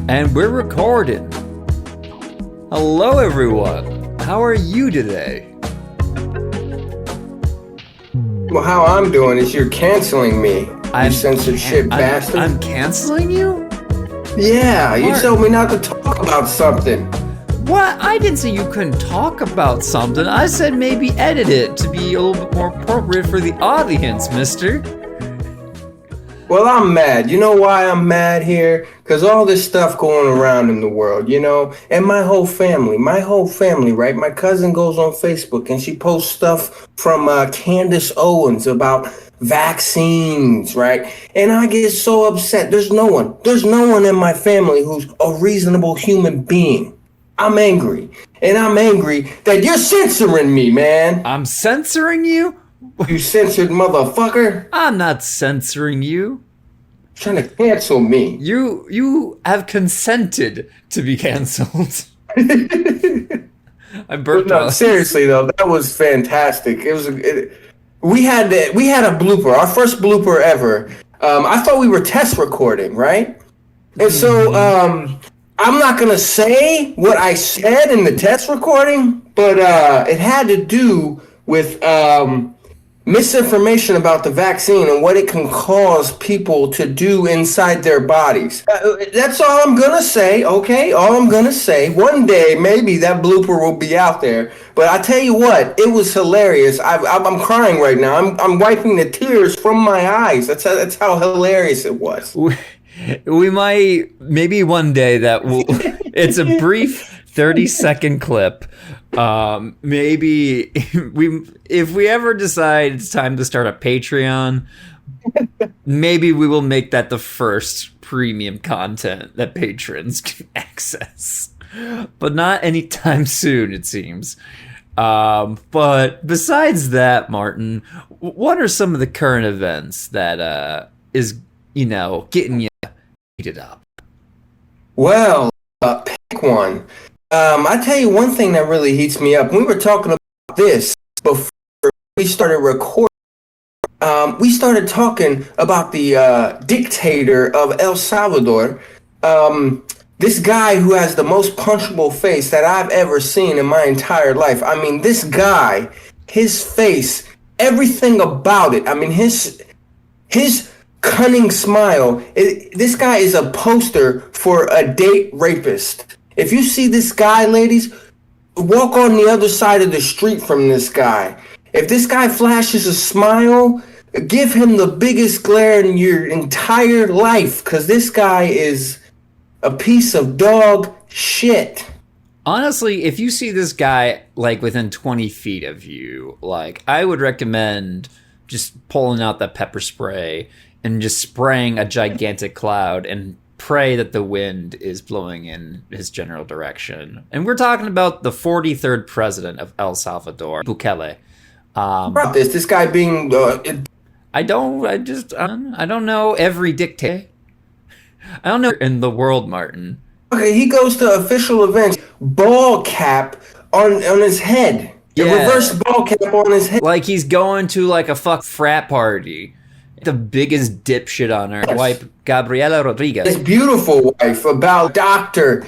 And we're recording. Hello, everyone. How are you today? Well, how I'm doing is you're canceling me. You censorship bastard. I'm canceling you? Yeah, you told me not to talk about something. What? I didn't say you couldn't talk about something. I said maybe edit it to be a little bit more appropriate for the audience, mister. Well, I'm mad. You know why I'm mad here? Because all this stuff going around in the world, you know? And my whole family, right? My cousin goes on Facebook and she posts stuff from Candace Owens about vaccines, right? And I get so upset. There's no one in my family who's a reasonable human being. I'm angry. And I'm angry that you're censoring me, man. I'm censoring you? You censored motherfucker. I'm not censoring you. Trying to cancel me. You have consented to be canceled. I burped. No, seriously though, that was fantastic. We had a blooper, our first blooper ever. I thought we were test recording, right? And so I'm not gonna say what I said in the test recording, but it had to do with misinformation about the vaccine and what it can cause people to do inside their bodies. That's all I'm gonna say, okay? All I'm gonna say. One day, maybe that blooper will be out there. But I tell you what, it was hilarious. I'm crying right now. I'm wiping the tears from my eyes. That's how hilarious it was. We might, maybe one day that will, it's a brief 30-second clip. Maybe if we ever decide it's time to start a Patreon, maybe we will make that the first premium content that patrons can access, but not anytime soon, it seems. But besides that, Martin, what are some of the current events that is, getting you heated up? Well, pick one. I tell you one thing that really heats me up. We were talking about this before we started recording. We started talking about the dictator of El Salvador. This guy who has the most punchable face that I've ever seen in my entire life. I mean, this guy, his face, everything about it. I mean, his cunning smile. This guy is a poster for a date rapist. If you see this guy, ladies, walk on the other side of the street from this guy. If this guy flashes a smile, give him the biggest glare in your entire life, because this guy is a piece of dog shit. Honestly, if you see this guy like within 20 feet of you, like I would recommend just pulling out that pepper spray and just spraying a gigantic cloud and pray that the wind is blowing in his general direction. And we're talking about the 43rd president of El Salvador, Bukele. About this guy being I don't know every dictator. I don't know in the world, Martin. Okay, he goes to official events, ball cap on his head. Yeah. A reverse ball cap on his head. Like he's going to like a frat party. The biggest dipshit on earth, wife Gabriela Rodriguez. His beautiful wife, about doctor.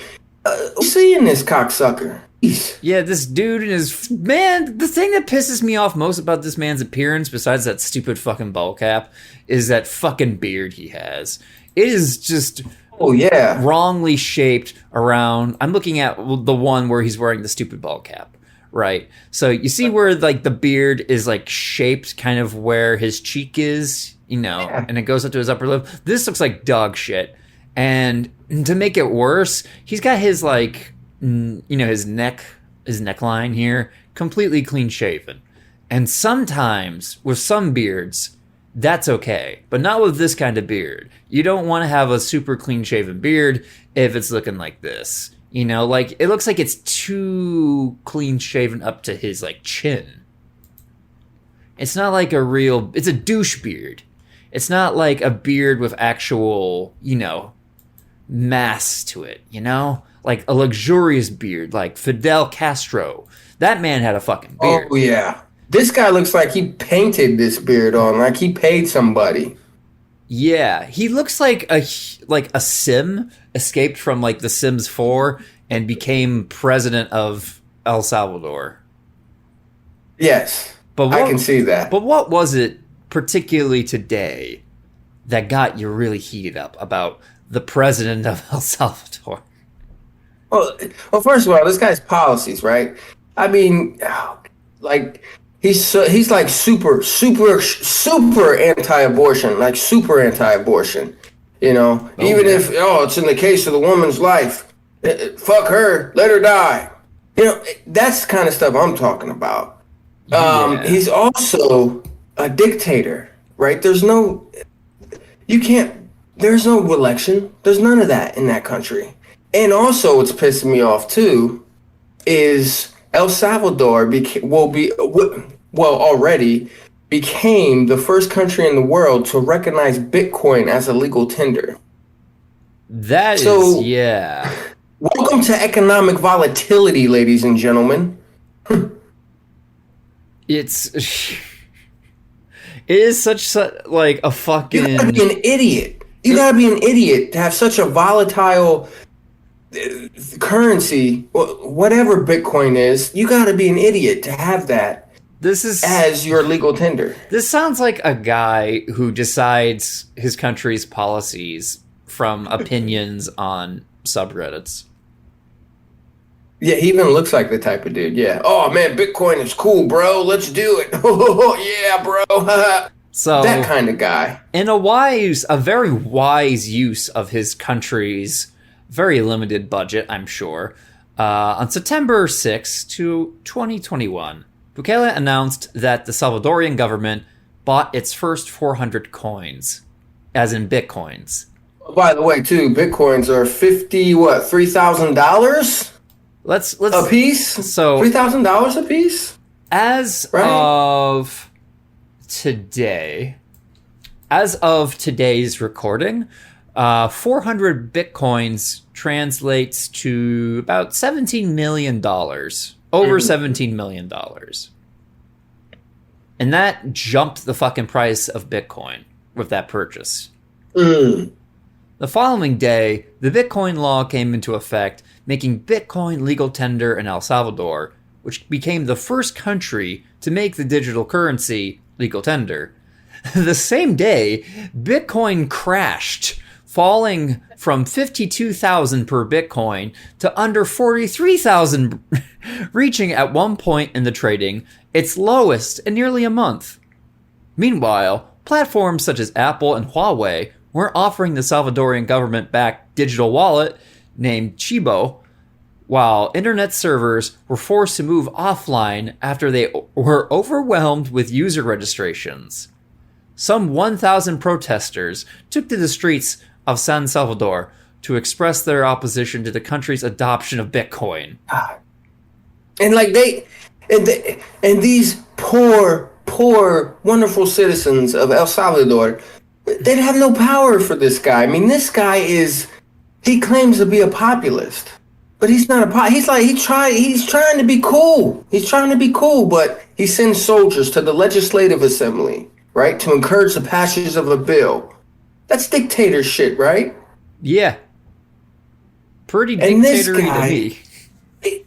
Seeing this cocksucker. Jeez. Yeah, this dude is man. The thing that pisses me off most about this man's appearance, besides that stupid fucking ball cap, is that fucking beard he has. It is just wrongly shaped around. I'm looking at the one where he's wearing the stupid ball cap. Right. So you see where like the beard is like shaped kind of where his cheek is, and it goes up to his upper lip. This looks like dog shit. And to make it worse, he's got his like, his neckline here completely clean shaven. And sometimes with some beards, that's okay, but not with this kind of beard. You don't want to have a super clean shaven beard if it's looking like this. Like it looks like it's too clean shaven up to his like chin. It's not like it's a douche beard. It's not like a beard with actual, mass to it, like a luxurious beard, like Fidel Castro. That man had a fucking beard. Oh yeah. This guy looks like he painted this beard on, like he paid somebody. Yeah, he looks like a Sim escaped from like The Sims 4 and became president of El Salvador. Yes, But I can what see that. but what was it particularly today that got you really heated up about the president of El Salvador? Well, well, first of all, this guy's policies, right? I mean, like he's like super anti-abortion, like super anti-abortion. You know, Oh even yeah. if it's in the case of the woman's life, fuck her, let her die. You know, that's the kind of stuff I'm talking about. Yeah. He's also a dictator, right? You can't, there's no election. There's none of that in that country. And also, what's pissing me off too is El Salvador already became the first country in the world to recognize Bitcoin as a legal tender. That is So, yeah. welcome to economic volatility, ladies and gentlemen. It's it is like a You gotta be fucking an idiot. You gotta be an idiot to have such a volatile currency, whatever Bitcoin is. You gotta be an idiot to have that this is as your legal tender. this sounds like a guy who decides his country's policies from opinions on subreddits. Yeah, he even looks like the type of dude. Yeah. Oh man, Bitcoin is cool, bro. Let's do it. Oh yeah, bro. So That kind of guy. in a very wise use of his country's very limited budget, I'm sure, on September 6th to 2021, Bukele announced that the Salvadorian government bought its first 400 coins, as in bitcoins. By the way, too, Bitcoins are 50, what, $3,000 Let's a piece? so $3,000 a piece? as Right. of today, as of today's recording, 400 bitcoins translates to about $17 million, over $17 million. And that jumped the fucking price of Bitcoin with that purchase. Mm. The following day, the Bitcoin law came into effect, making Bitcoin legal tender in El Salvador, which became the first country to make the digital currency legal tender. The same day, Bitcoin crashed, falling from 52,000 per Bitcoin to under 43,000, reaching at one point in the trading its lowest in nearly a month. Meanwhile, platforms such as Apple and Huawei weren't offering the Salvadorian government-backed digital wallet named Chibo, while internet servers were forced to move offline after they were overwhelmed with user registrations. Some 1,000 protesters took to the streets of San Salvador to express their opposition to the country's adoption of Bitcoin. And like and these poor, wonderful citizens of El Salvador, they have no power for this guy. I mean, this guy he claims to be a populist, but he's not he's trying to be cool. He's trying to be cool, but he sends soldiers to the legislative assembly, right, to encourage the passage of a bill. That's dictator shit, right? Yeah. Pretty And this dictatory to guy, me.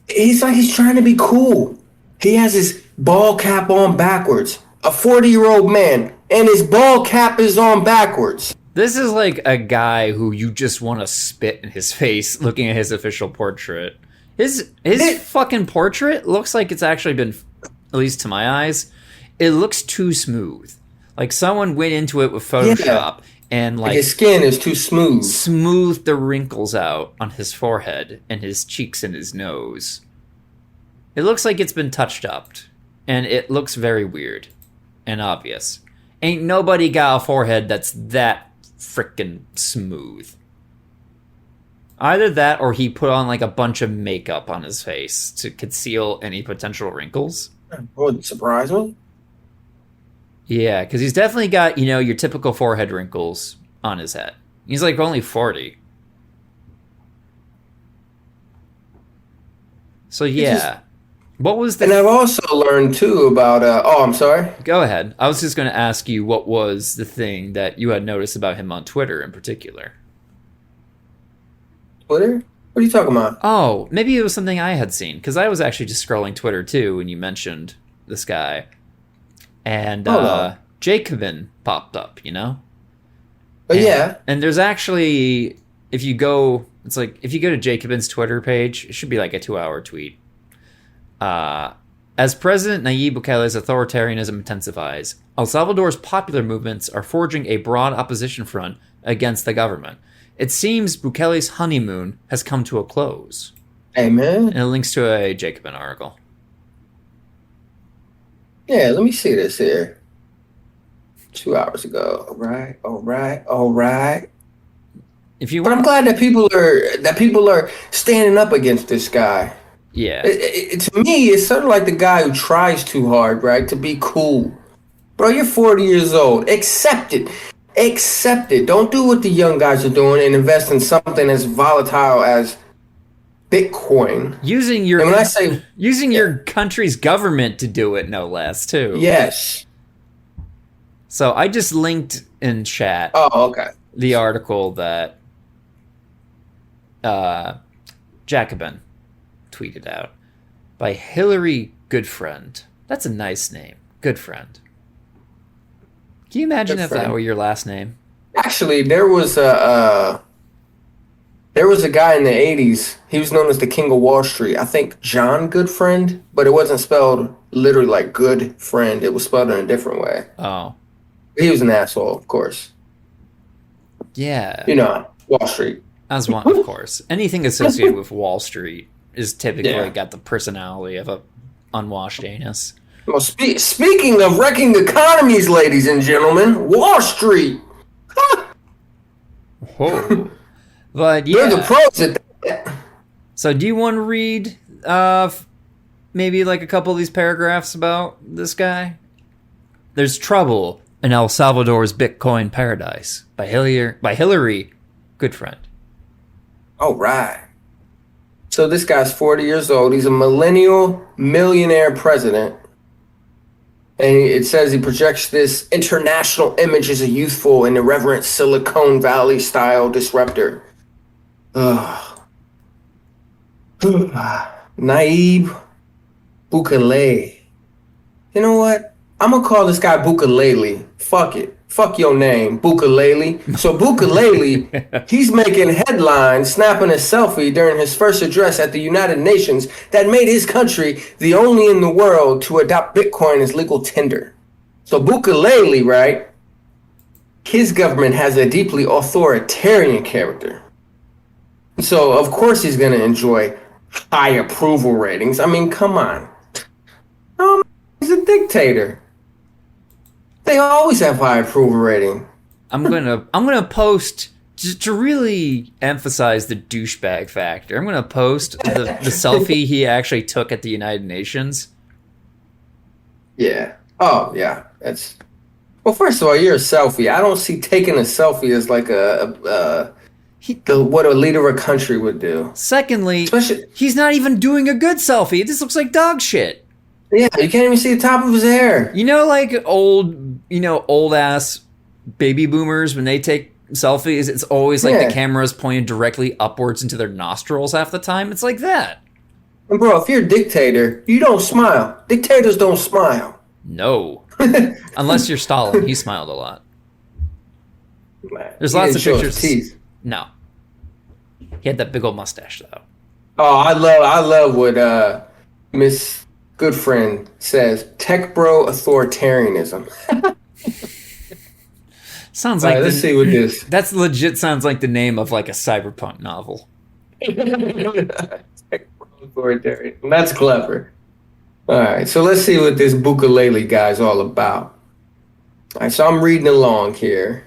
he's trying to be cool. He has his ball cap on backwards. A 40-year-old man, and his ball cap is on backwards. This is like a guy who you just want to spit in his face looking at his official portrait. His fucking portrait looks like it's actually been, at least to my eyes, it looks too smooth. Like someone went into it with Photoshop and like his skin is too smooth. Smoothed the wrinkles out on his forehead and his cheeks and his nose. It looks like it's been touched up, and it looks very weird and obvious. Ain't nobody got a forehead that's that frickin' smooth. Either that or he put on like a bunch of makeup on his face to conceal any potential wrinkles. Wouldn't surprise me. Yeah, because he's definitely got, your typical forehead wrinkles on his head. He's like only 40. So yeah. What was the? And I've also learned too about. Oh, I'm sorry. Go ahead. I was just going to ask you what was the thing that you had noticed about him on Twitter in particular. Twitter? What are you talking about? Oh, maybe it was something I had seen because I was actually just scrolling Twitter too when you mentioned this guy, and Jacobin popped up. But yeah, and there's actually if you go to Jacobin's Twitter page, it should be like a 2-hour tweet. As President Nayib Bukele's authoritarianism intensifies, El Salvador's popular movements are forging a broad opposition front against the government. It seems Bukele's honeymoon has come to a close. Amen. And it links to a Jacobin article. Yeah, let me see this here. 2 hours ago. All right. But I'm glad that people are standing up against this guy. Yeah. To me, it's sort of like the guy who tries too hard, right, to be cool. Bro, you're 40 years old. Accept it. Don't do what the young guys are doing and invest in something as volatile as Bitcoin. Using your country's government to do it, no less, too. Yes. So I just linked in chat. Oh, okay. The article that Jacobin tweeted out by Hillary Goodfriend. That's a nice name. Goodfriend. Can you imagine if that were your last name? Actually, there was a guy in the 80s. He was known as the King of Wall Street. I think John Goodfriend, but it wasn't spelled literally like good friend. It was spelled in a different way. Oh. He was an asshole, of course. Yeah. Wall Street. As one, of course. Anything associated with Wall Street is typically got the personality of a unwashed anus. Well, speaking of wrecking economies, ladies and gentlemen, Wall Street. Whoa. But yeah. They're the pros at that. So do you want to read maybe like a couple of these paragraphs about this guy? There's trouble in El Salvador's Bitcoin paradise by Hillary Goodfriend. All right. So this guy's 40 years old. He's a millennial millionaire president. And it says he projects this international image as a youthful and irreverent Silicon Valley style disruptor. Nayib Bukele. You know what? I'm going to call this guy Bukalele. Fuck it. Fuck your name, Bukalele. So Bukalele, he's making headlines, snapping a selfie during his first address at the United Nations that made his country the only in the world to adopt Bitcoin as legal tender. So Bukalele, right? His government has a deeply authoritarian character. So of course he's going to enjoy high approval ratings. I mean, come on. He's a dictator. They always have high approval rating. I'm gonna post to really emphasize the douchebag factor. I'm gonna post the selfie he actually took at the United Nations. Yeah. Oh yeah. Well, first of all, you're a selfie. I don't see taking a selfie as like what a leader of a country would do. Secondly, he's not even doing a good selfie. This looks like dog shit. Yeah, you can't even see the top of his hair. Like old ass baby boomers when they take selfies, it's always like the camera's pointed directly upwards into their nostrils half the time. It's like that. And bro, if you're a dictator, you don't smile. Dictators don't smile. No. Unless you're Stalin. He smiled a lot. There's lots of pictures. Teeth. No. He had that big old mustache though. Oh, I love what Miss Goodfriend says, techbro authoritarianism. Sounds like let's see what this. That's legit sounds like the name of like a cyberpunk novel. Techbro authoritarianism. That's clever. All right, so let's see what this Bukalele guy's all about. All right, so I'm reading along here.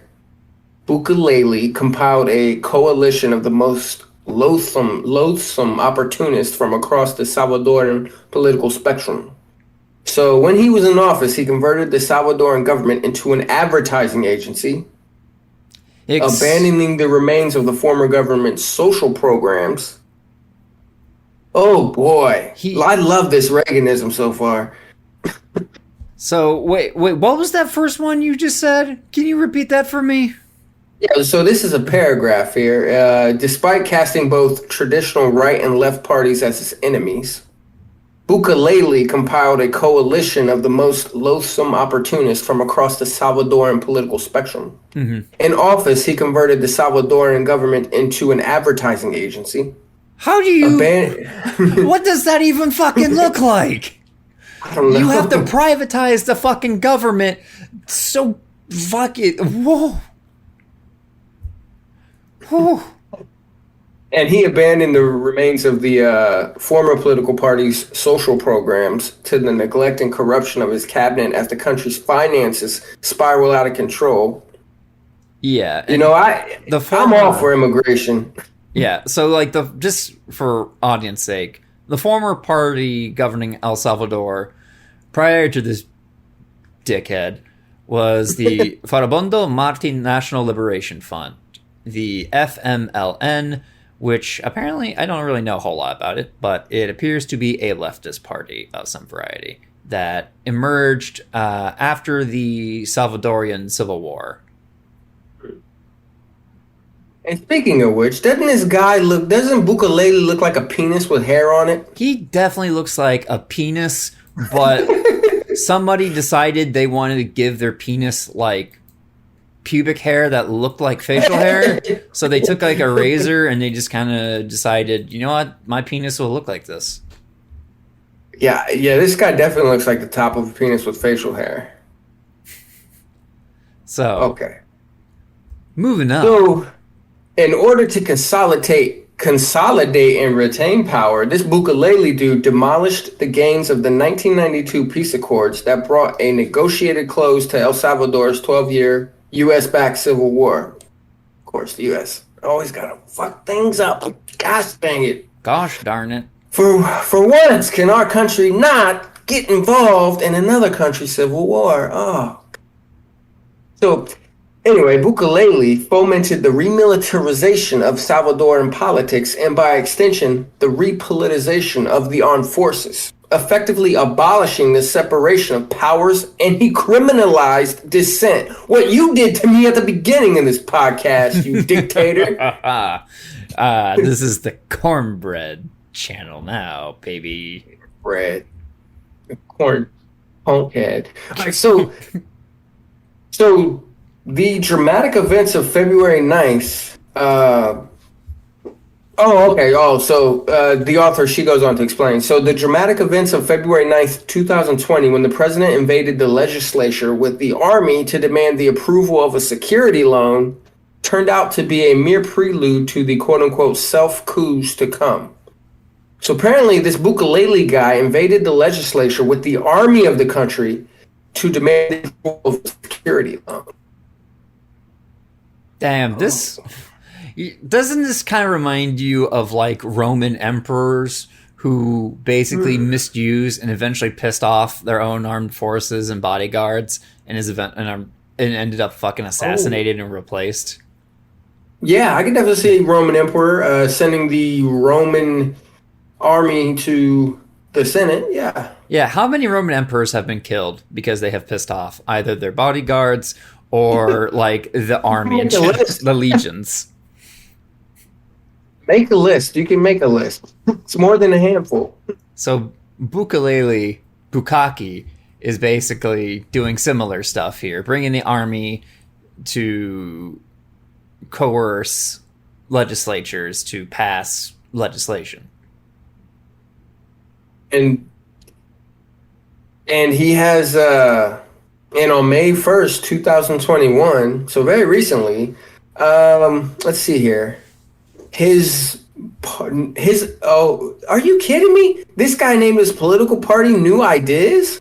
Bukalele compiled a coalition of the most loathsome opportunists from across the Salvadoran political spectrum. So when he was in office, he converted the Salvadoran government into an advertising agency, abandoning the remains of the former government's social programs. Oh boy, I love this Reaganism so far. So wait, what was that first one you just said? Can you repeat that for me? Yeah, so this is a paragraph here. Despite casting both traditional right and left parties as his enemies, Bukalele compiled a coalition of the most loathsome opportunists from across the Salvadoran political spectrum. Mm-hmm. In office, he converted the Salvadoran government into an advertising agency. How do you... What does that even fucking look like? I don't know. You have to privatize the fucking government. So fucking... Whoa. Whew. And he abandoned the remains of the former political party's social programs to the neglect and corruption of his cabinet as the country's finances spiral out of control. Yeah. I'm all for immigration. Yeah, so like just for audience sake, the former party governing El Salvador prior to this dickhead was the Farabundo Martin National Liberation Fund, the FMLN, which apparently I don't really know a whole lot about it, but it appears to be a leftist party of some variety that emerged after the Salvadorian Civil War. And speaking of which, doesn't Bukalele look like a penis with hair on it? He definitely looks like a penis, but somebody decided they wanted to give their penis like pubic hair that looked like facial hair. So they took like a razor and they just kind of decided, you know what, my penis will look like this. Yeah, this guy definitely looks like the top of a penis with facial hair. So, okay. Moving on. So, in order to consolidate and retain power, this Bukalele dude demolished the gains of the 1992 peace accords that brought a negotiated close to El Salvador's 12-year U.S.-backed civil war. Of course, the U.S. always gotta fuck things up. Gosh dang it. Gosh darn it. For once, can our country not get involved in another country's civil war? Oh. So, anyway, Bukalele fomented the remilitarization of Salvadoran politics and, by extension, the repolitization of the armed forces, effectively abolishing the separation of powers, and he criminalized dissent. What you did to me at the beginning of this podcast, you dictator. This is the Cornbread channel now, baby. Bread. Corn punkhead. All right, so the dramatic events of February 9th, the author, she goes on to explain. So the dramatic events of February 9th, 2020, when the president invaded the legislature with the army to demand the approval of a security loan, turned out to be a mere prelude to the quote-unquote self-coups to come. So apparently this Bukalele guy invaded the legislature with the army of the country to demand the approval of a security loan. Damn, doesn't this kind of remind you of like Roman emperors who basically misused and eventually pissed off their own armed forces and bodyguards and ended up fucking assassinated and replaced? Yeah, I could definitely see Roman emperor sending the Roman army to the Senate. Yeah. How many Roman emperors have been killed because they have pissed off either their bodyguards or like the army and the legions? Make a list. You can make a list. It's more than a handful. So Bukaki is basically doing similar stuff here, bringing the army to coerce legislatures to pass legislation. And he has and on May 1st, 2021, so very recently, let's see here. Are you kidding me? This guy named his political party New Ideas?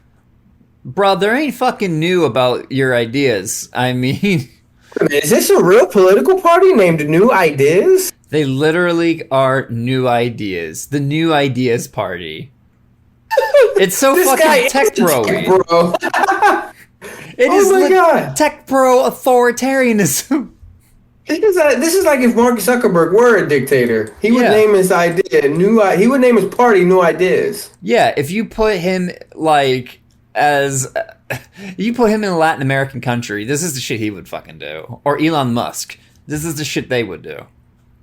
Bro, there ain't fucking new about your ideas. I mean... Is this a real political party named New Ideas? They literally are New Ideas. The New Ideas Party. It's so fucking techbro-y. It is God. techbro authoritarianism. This is like if Mark Zuckerberg were a dictator. He would name his idea he would name his party New Ideas. Yeah, if you put him like as you put him in a Latin American country, this is the shit he would fucking do. Or Elon Musk, this is the shit they would do.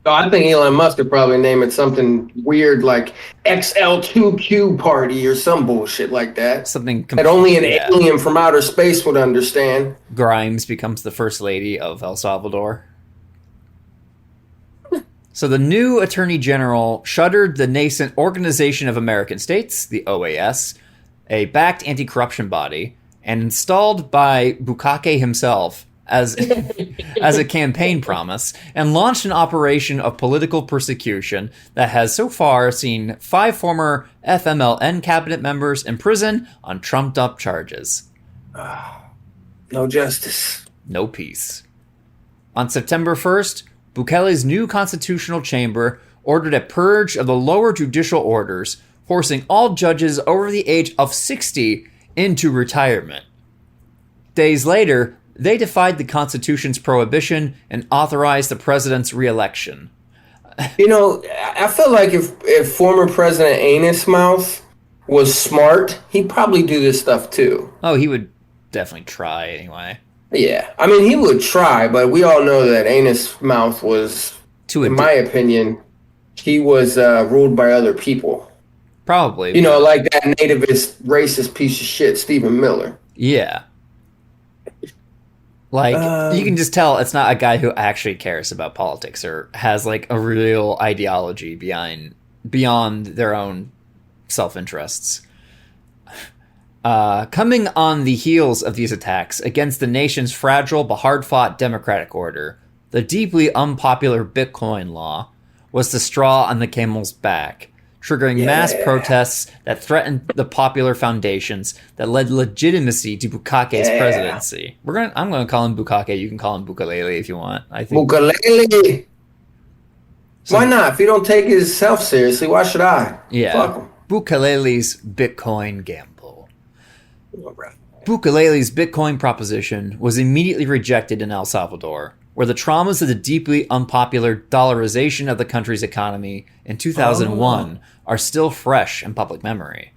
Oh, I think Elon Musk could probably name it something weird like XL2Q Party or some bullshit like that. Something that only an alien from outer space would understand. Grimes becomes the first lady of El Salvador. So the new Attorney General shuttered the nascent Organization of American States, the OAS, a backed anti-corruption body, and installed by Bukake himself as a campaign promise, and launched an operation of political persecution that has so far seen 5 former FMLN cabinet members in prison on trumped-up charges. No justice. No peace. On September 1st, Bukele's new constitutional chamber ordered a purge of the lower judicial orders, forcing all judges over the age of 60 into retirement. Days later, they defied the Constitution's prohibition and authorized the president's re-election. You know, I feel like if former President Anus Mouth was smart, he'd probably do this stuff too. Oh, he would definitely try anyway. Yeah, I mean, he would try, but we all know that Anus Mouth was, in my opinion, he was ruled by other people. Probably. You know, like that nativist, racist piece of shit, Stephen Miller. Yeah. Like, you can just tell it's not a guy who actually cares about politics or has, like, a real ideology beyond their own self-interests. Coming on the heels of these attacks against the nation's fragile but hard-fought democratic order, the deeply unpopular Bitcoin law was the straw on the camel's back, triggering mass protests that threatened the popular foundations that led legitimacy to Bukake's presidency. I'm going to call him Bukake. You can call him Bukalele if you want. I think Bukalele. Why not? If you don't take himself seriously, why should I? Yeah. Fuck him. Bukalele's Bitcoin gamble. Bukalele's Bitcoin proposition was immediately rejected in El Salvador, where the traumas of the deeply unpopular dollarization of the country's economy in 2001 are still fresh in public memory.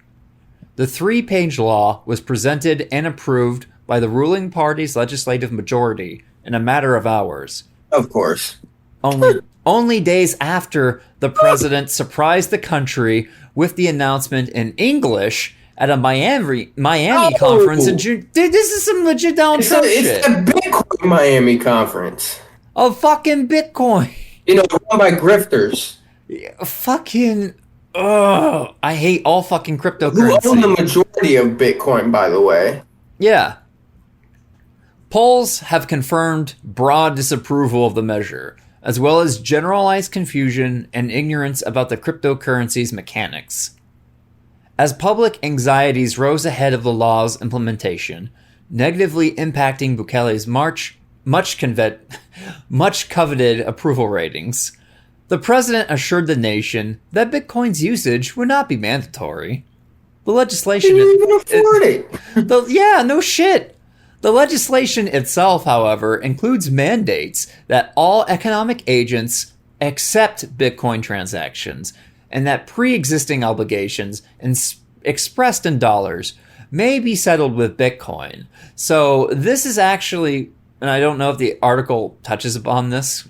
The 3-page law was presented and approved by the ruling party's legislative majority in a matter of hours. Of course. Only days after the president surprised the country with the announcement in English at a Miami conference in June. Dude, this is some legit Donald Trump shit. It's a Bitcoin Miami conference. Of fucking Bitcoin. You know, run by grifters. Fucking... Ugh. I hate all fucking cryptocurrency. Who own the majority of Bitcoin, by the way. Yeah. Polls have confirmed broad disapproval of the measure, as well as generalized confusion and ignorance about the cryptocurrency's mechanics. As public anxieties rose ahead of the law's implementation, negatively impacting Bukele's much coveted approval ratings, the president assured the nation that Bitcoin's usage would not be mandatory. The legislation... They didn't even afford it. Yeah, no shit. The legislation itself, however, includes mandates that all economic agents accept Bitcoin transactions, and that pre-existing obligations expressed in dollars may be settled with Bitcoin. So this is actually, and I don't know if the article touches upon this,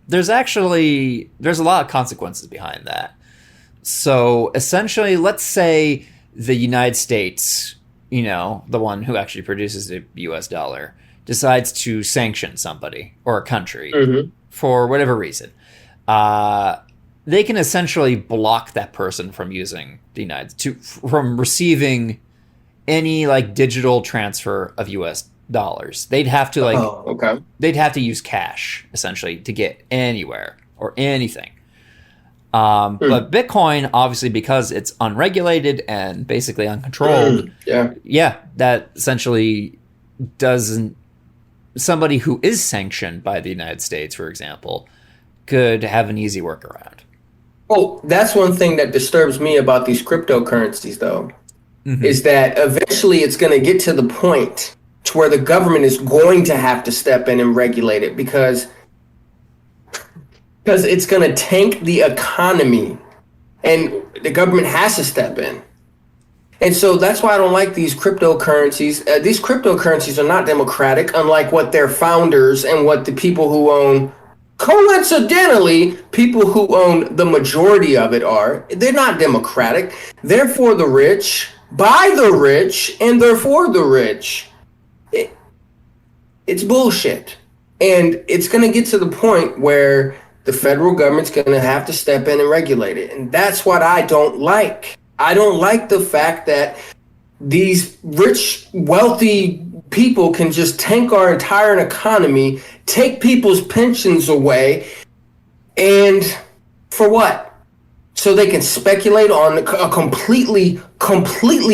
there's a lot of consequences behind that. So essentially, let's say the United States, you know, the one who actually produces the US dollar, decides to sanction somebody or a country for whatever reason. They can essentially block that person from using from receiving any like digital transfer of US dollars. They'd have to they'd have to use cash essentially to get anywhere or anything. But Bitcoin, obviously, because it's unregulated and basically uncontrolled, that essentially doesn't. Somebody who is sanctioned by the United States, for example, could have an easy workaround. Oh, that's one thing that disturbs me about these cryptocurrencies, though, is that eventually it's going to get to the point to where the government is going to have to step in and regulate it, because because it's going to tank the economy, and the government has to step in. And so that's why I don't like these cryptocurrencies. These cryptocurrencies are not democratic, unlike what their founders and what the people who own, coincidentally, people who own the majority of it are. They're not democratic. They're for the rich, by the rich, and they're for the rich. It's bullshit. And it's going to get to the point where the federal government's going to have to step in and regulate it. And that's what I don't like. I don't like the fact that these rich, wealthy people can just tank our entire economy, take people's pensions away, and for what? So they can speculate on a completely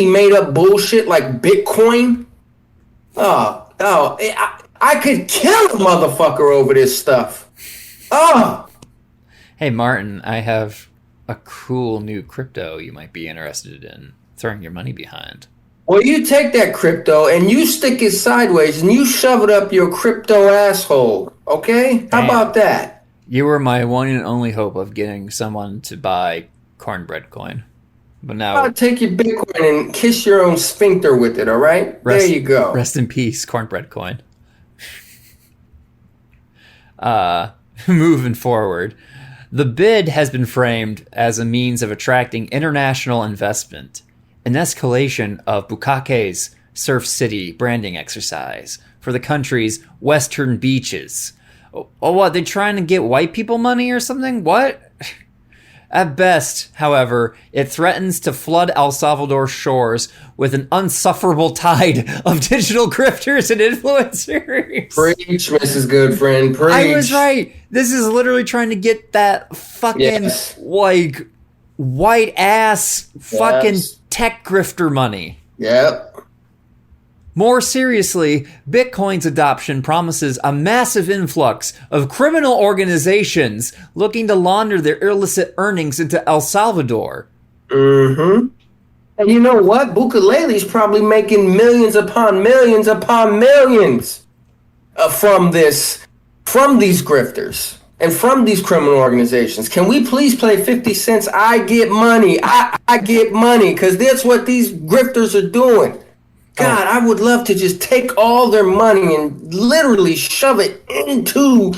made up bullshit like Bitcoin? I could kill a motherfucker over this stuff. Hey, Martin, I have a cool new crypto you might be interested in throwing your money behind. Well, you take that crypto and you stick it sideways and you shove it up your crypto asshole, okay? How about that? You were my one and only hope of getting someone to buy Cornbread coin. But now I'll take your Bitcoin and kiss your own sphincter with it, all right? There you go. Rest in peace, Cornbread coin. Moving forward, the bid has been framed as a means of attracting international investment, an escalation of Bukake's Surf City branding exercise for the country's western beaches. Oh, what? They're trying to get white people money or something? What? At best, however, it threatens to flood El Salvador's shores with an unsufferable tide of digital grifters and influencers. Preach, Mrs. Goodfriend, preach. I was right. This is literally trying to get that fucking, like, white-ass fucking tech grifter money. Yep. More seriously, Bitcoin's adoption promises a massive influx of criminal organizations looking to launder their illicit earnings into El Salvador. Mm-hmm. And you know what? Bukalele's probably making millions upon millions from these grifters and from these criminal organizations. Can we please play 50 cents? I get money. I get money, because that's what these grifters are doing. God, I would love to just take all their money and literally shove it into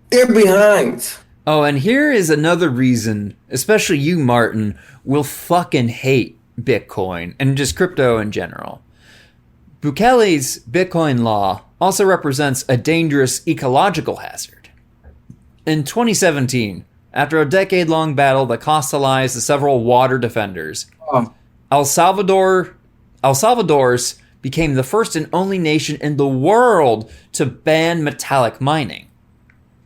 their behinds. Oh, and here is another reason, especially you, Martin, will fucking hate Bitcoin and just crypto in general. Bukele's Bitcoin law also represents a dangerous ecological hazard. In 2017, after a decade-long battle that cost the lives of several water defenders, El Salvador's became the first and only nation in the world to ban metallic mining.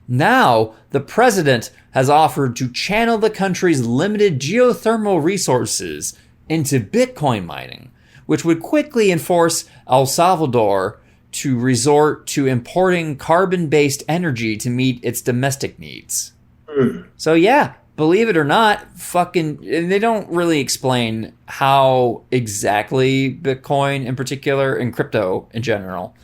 Now, the president has offered to channel the country's limited geothermal resources into Bitcoin mining, which would quickly enforce El Salvador to resort to importing carbon-based energy to meet its domestic needs. So yeah, believe it or not, they don't really explain how exactly Bitcoin in particular and crypto in general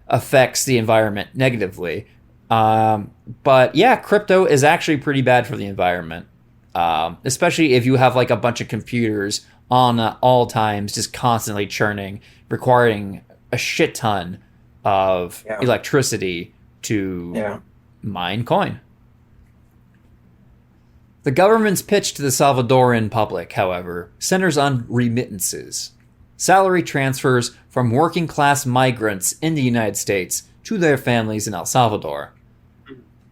affects the environment negatively. But yeah, crypto is actually pretty bad for the environment, especially if you have like a bunch of computers on all times, just constantly churning, requiring a shit ton of electricity to mine coin. The government's pitch to the Salvadoran public, however, centers on remittances, salary transfers from working-class migrants in the United States to their families in El Salvador.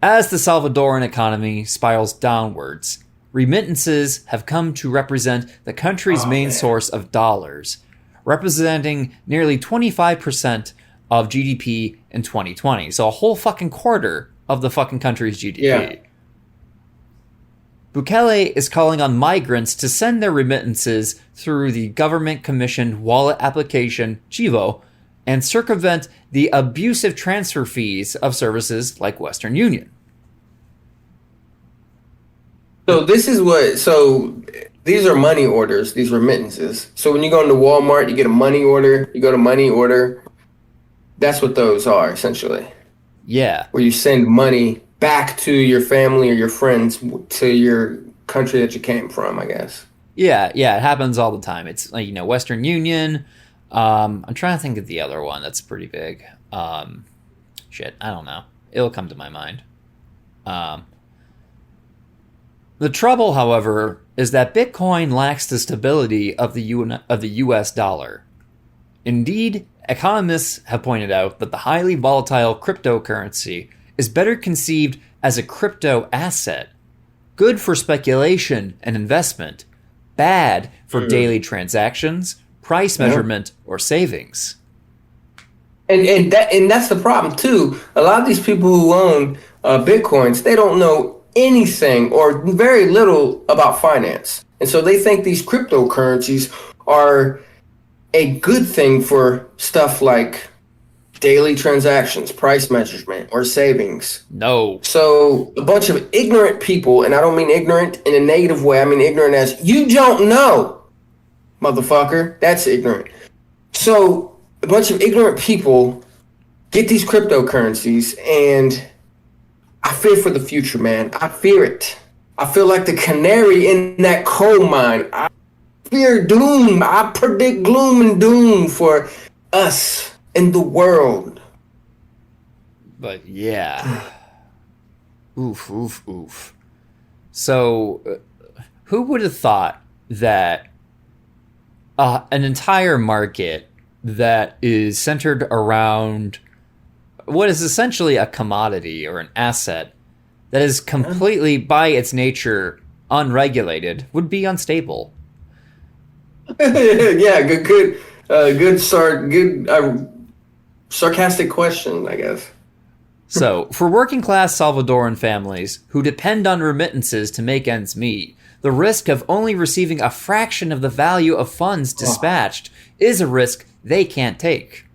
As the Salvadoran economy spirals downwards, remittances have come to represent the country's main source of dollars, representing nearly 25% of GDP in 2020. So a whole fucking quarter of the fucking country's GDP. Yeah. Bukele is calling on migrants to send their remittances through the government-commissioned wallet application Chivo and circumvent the abusive transfer fees of services like Western Union. So these are money orders, these remittances. So when you go into Walmart, you get a money order, that's what those are, essentially. Yeah. Where you send money back to your family or your friends, to your country that you came from, I guess. Yeah, it happens all the time. It's like, Western Union. I'm trying to think of the other one that's pretty big. Shit, I don't know. It'll come to my mind. The trouble, however, is that Bitcoin lacks the stability of the US dollar. Indeed, economists have pointed out that the highly volatile cryptocurrency is better conceived as a crypto asset, good for speculation and investment, bad for daily transactions, price measurement, or savings. And that's the problem too. A lot of these people who own Bitcoins, they don't know anything or very little about finance. And so they think these cryptocurrencies are a good thing for stuff like daily transactions, price measurement, or savings. No. So a bunch of ignorant people, and I don't mean ignorant in a negative way, I mean ignorant as you don't know, motherfucker. That's ignorant. So a bunch of ignorant people get these cryptocurrencies, and I fear for the future, man. I fear it. I feel like the canary in that coal mine. I fear doom. I predict gloom and doom for us in the world. But yeah. Oof. So, who would have thought that an entire market that is centered around what is essentially a commodity or an asset that is completely, by its nature, unregulated would be unstable? Yeah, good sarcastic question, I guess. So, for working class Salvadoran families who depend on remittances to make ends meet, the risk of only receiving a fraction of the value of funds dispatched is a risk they can't take.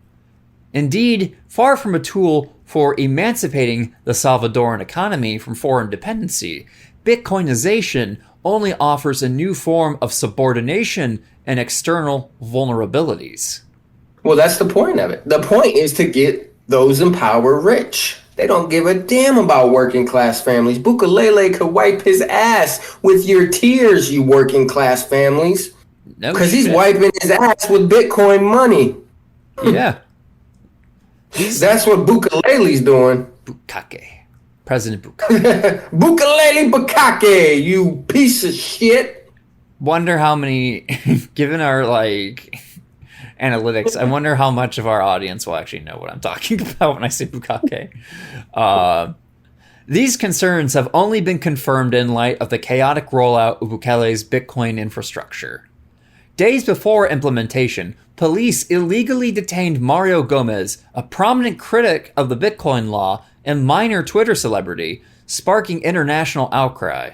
Indeed, far from a tool for emancipating the Salvadoran economy from foreign dependency, Bitcoinization only offers a new form of subordination and external vulnerabilities. Well, that's the point of it. The point is to get those in power rich. They don't give a damn about working class families. Bukalele could wipe his ass with your tears, you working class families. No, because he's wiping his ass with Bitcoin money. Yeah. That's what Bukalele's doing. Bukake. President Bukake. Bukalele Bukake, you piece of shit. Wonder how many, given our, analytics, I wonder how much of our audience will actually know what I'm talking about when I say Bukake. These concerns have only been confirmed in light of the chaotic rollout of Bukele's Bitcoin infrastructure. Days before implementation, police illegally detained Mario Gomez, a prominent critic of the Bitcoin law and minor Twitter celebrity, sparking international outcry.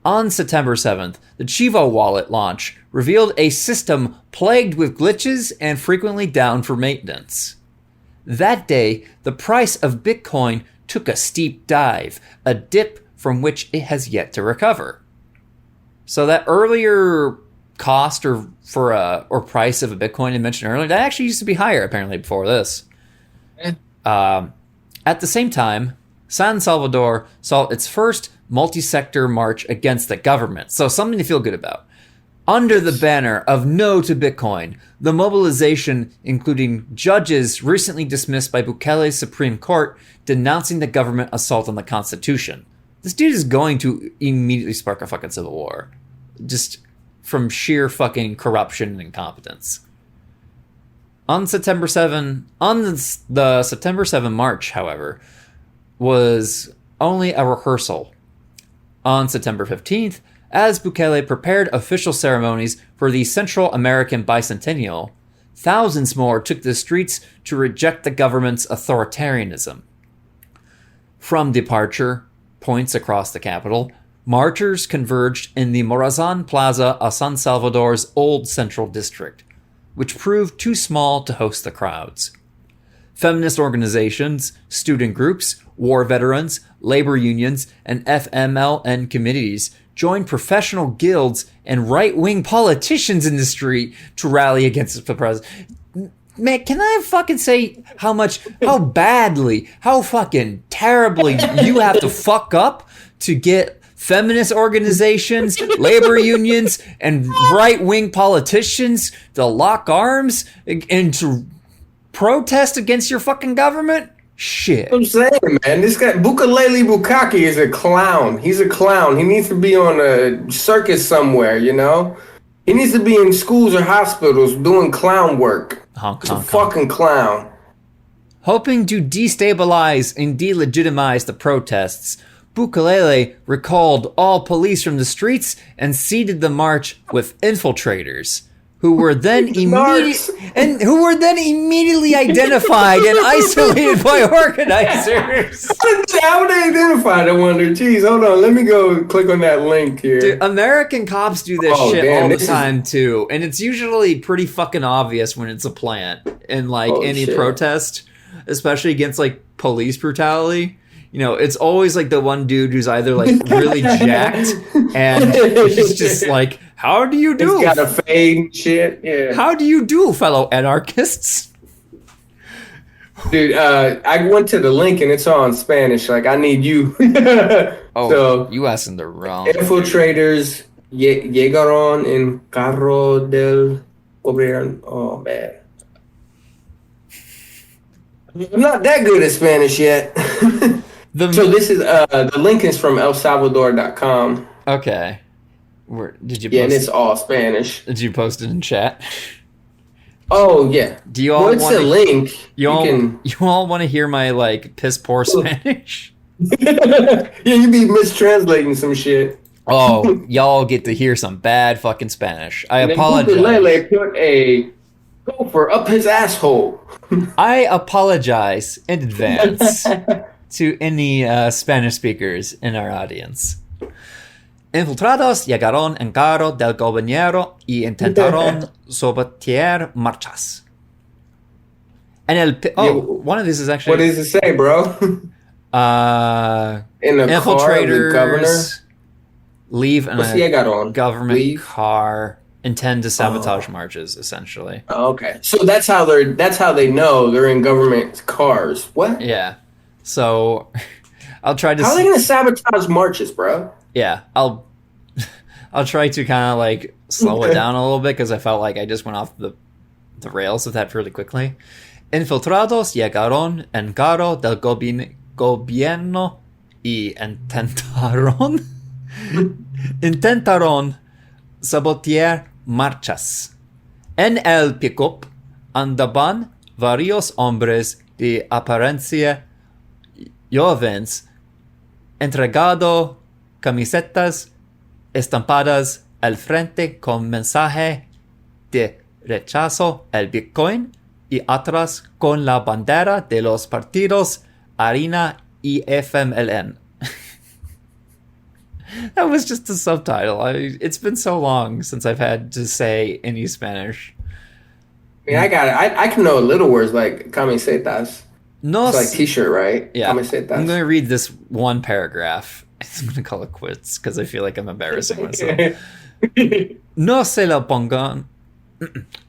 On September 7th, the Chivo wallet launch revealed a system plagued with glitches and frequently down for maintenance. That day, the price of Bitcoin took a steep dive, a dip from which it has yet to recover. So that earlier cost or price of a Bitcoin I mentioned earlier, that actually used to be higher apparently before this. At the same time, San Salvador saw its first multi-sector march against the government, so something to feel good about. Under the banner of No to Bitcoin, the mobilization, including judges recently dismissed by Bukele's Supreme Court, denouncing the government assault on the Constitution. This dude is going to immediately spark a fucking civil war. Just from sheer fucking corruption and incompetence. On the September 7 march, however, was only a rehearsal. On September 15th, as Bukele prepared official ceremonies for the Central American Bicentennial, thousands more took the streets to reject the government's authoritarianism. From departure points across the capital, marchers converged in the Morazan Plaza of San Salvador's old central district, which proved too small to host the crowds. Feminist organizations, student groups, war veterans, labor unions, and FMLN committees joined professional guilds and right-wing politicians in the street to rally against the president. Man, can I fucking say how badly, how fucking terribly you have to fuck up to get feminist organizations, labor unions, and right-wing politicians to lock arms and to protest against your fucking government? Shit. I'm saying, man, this guy Bukalele Bukaki is a clown. He's a clown. He needs to be on a circus somewhere, you know? He needs to be in schools or hospitals doing clown work. He's a fucking clown. Hoping to destabilize and delegitimize the protests, Bukalele recalled all police from the streets and seeded the march with infiltrators, who were then immediately identified and isolated by organizers. How were they identified, I wonder? Jeez, hold on. Let me go click on that link here. Dude, American cops do this all the time, too. And it's usually pretty fucking obvious when it's a plant in, like, any protest, especially against, like, police brutality. You know, it's always like the one dude who's either like really jacked and he's just like, how do you do? He's got a fade and shit. Yeah. How do you do, fellow anarchists? Dude, I went to the link and it's all in Spanish. Like, I need you. So, you asking the wrong. Infiltrators llegaron en carro del gobierno. Oh, man. I'm not that good at Spanish yet. So this is the link is from elsalvador.com. Okay. Did you? Yeah, and it's all Spanish. Did you post it in chat? Oh yeah. Do you all? It's a link. You all want to hear my like piss poor Spanish? Yeah, you be mistranslating some shit. Oh, y'all get to hear some bad fucking Spanish. I apologize. Lele put a gopher up his asshole. I apologize in advance to any Spanish speakers in our audience. Infiltrados llegaron en carro del gobernador y intentaron sabotear marchas. And one of these is actually... What does it say, bro? In the infiltrators car, the governor? Leave in a government car, intend to sabotage marches, essentially. Oh, okay. So that's how they know they're in government cars. What? Yeah. So I'll try to... How are they going to sabotage marches, bro? Yeah, I'll try to kind of like slow it down a little bit because I felt like I just went off the rails with that really quickly. Infiltrados llegaron en carro del gobierno y intentaron sabotear marchas. En el pick-up andaban varios hombres de apariencia jóvenes entregado camisetas estampadas al frente con mensaje de rechazo al Bitcoin y atrás con la bandera de los partidos Arena y FMLN. That was just a subtitle. It's been so long since I've had to say any Spanish. I mean, I got it. I can know little words like camisetas. It's like t-shirt, right? Yeah. Camisetas. I'm going to read this one paragraph. I'm going to call it quits because I feel like I'm embarrassing myself. No se la pongan.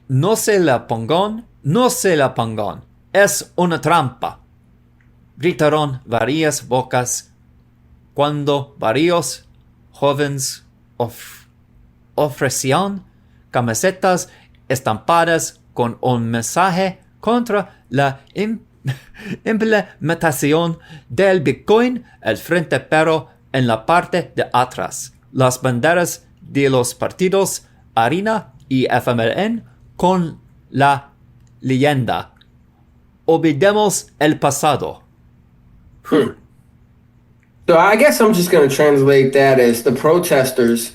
No se la pongan. No se la pongan. Es una trampa. Gritaron varias bocas cuando varios jóvenes ofrecían camisetas estampadas con un mensaje contra la implementación del Bitcoin al frente, pero en la parte de atrás las banderas de los partidos Arena y FMLN con la leyenda olvidemos el pasado. So I guess I'm just going to translate that as the protesters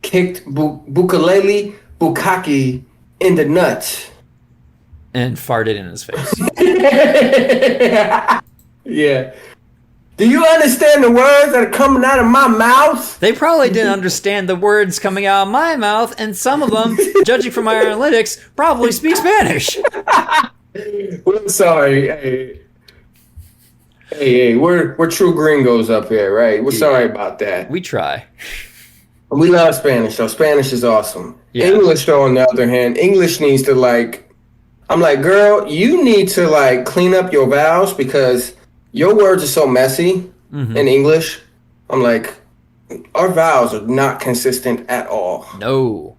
kicked Bukalele Bukaki in the nuts. And farted in his face. Yeah. Do you understand the words that are coming out of my mouth? They probably didn't understand the words coming out of my mouth, and some of them, judging from my analytics, probably speak Spanish. Well, sorry. Hey, we're true gringos up here, right? We're sorry about that. We try. We love Spanish, though. Spanish is awesome. Yeah. English, though, on the other hand, English needs to, like, I'm like, girl, you need to like clean up your vowels because your words are so messy in English. I'm like, our vowels are not consistent at all. No.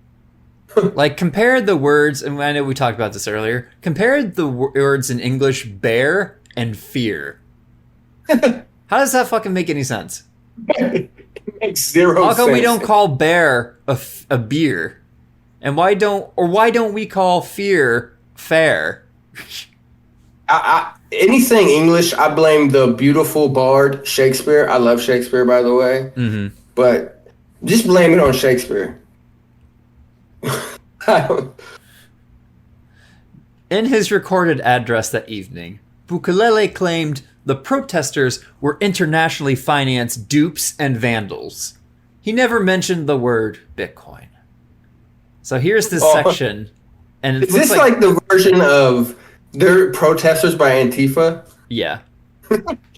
Like, compare the words, and I know we talked about this earlier, compare the words in English bear and fear. How does that fucking make any sense? It makes zero sense. How come we don't call bear a beer? And why don't we call fear fair? Anything English, I blame the beautiful bard Shakespeare. I love Shakespeare, by the way. Mm-hmm. But just blame it on Shakespeare. In his recorded address that evening, Bukelele claimed the protesters were internationally financed dupes and vandals. He never mentioned the word Bitcoin. So here's this section. And is this like the version of their protesters by Antifa? Yeah.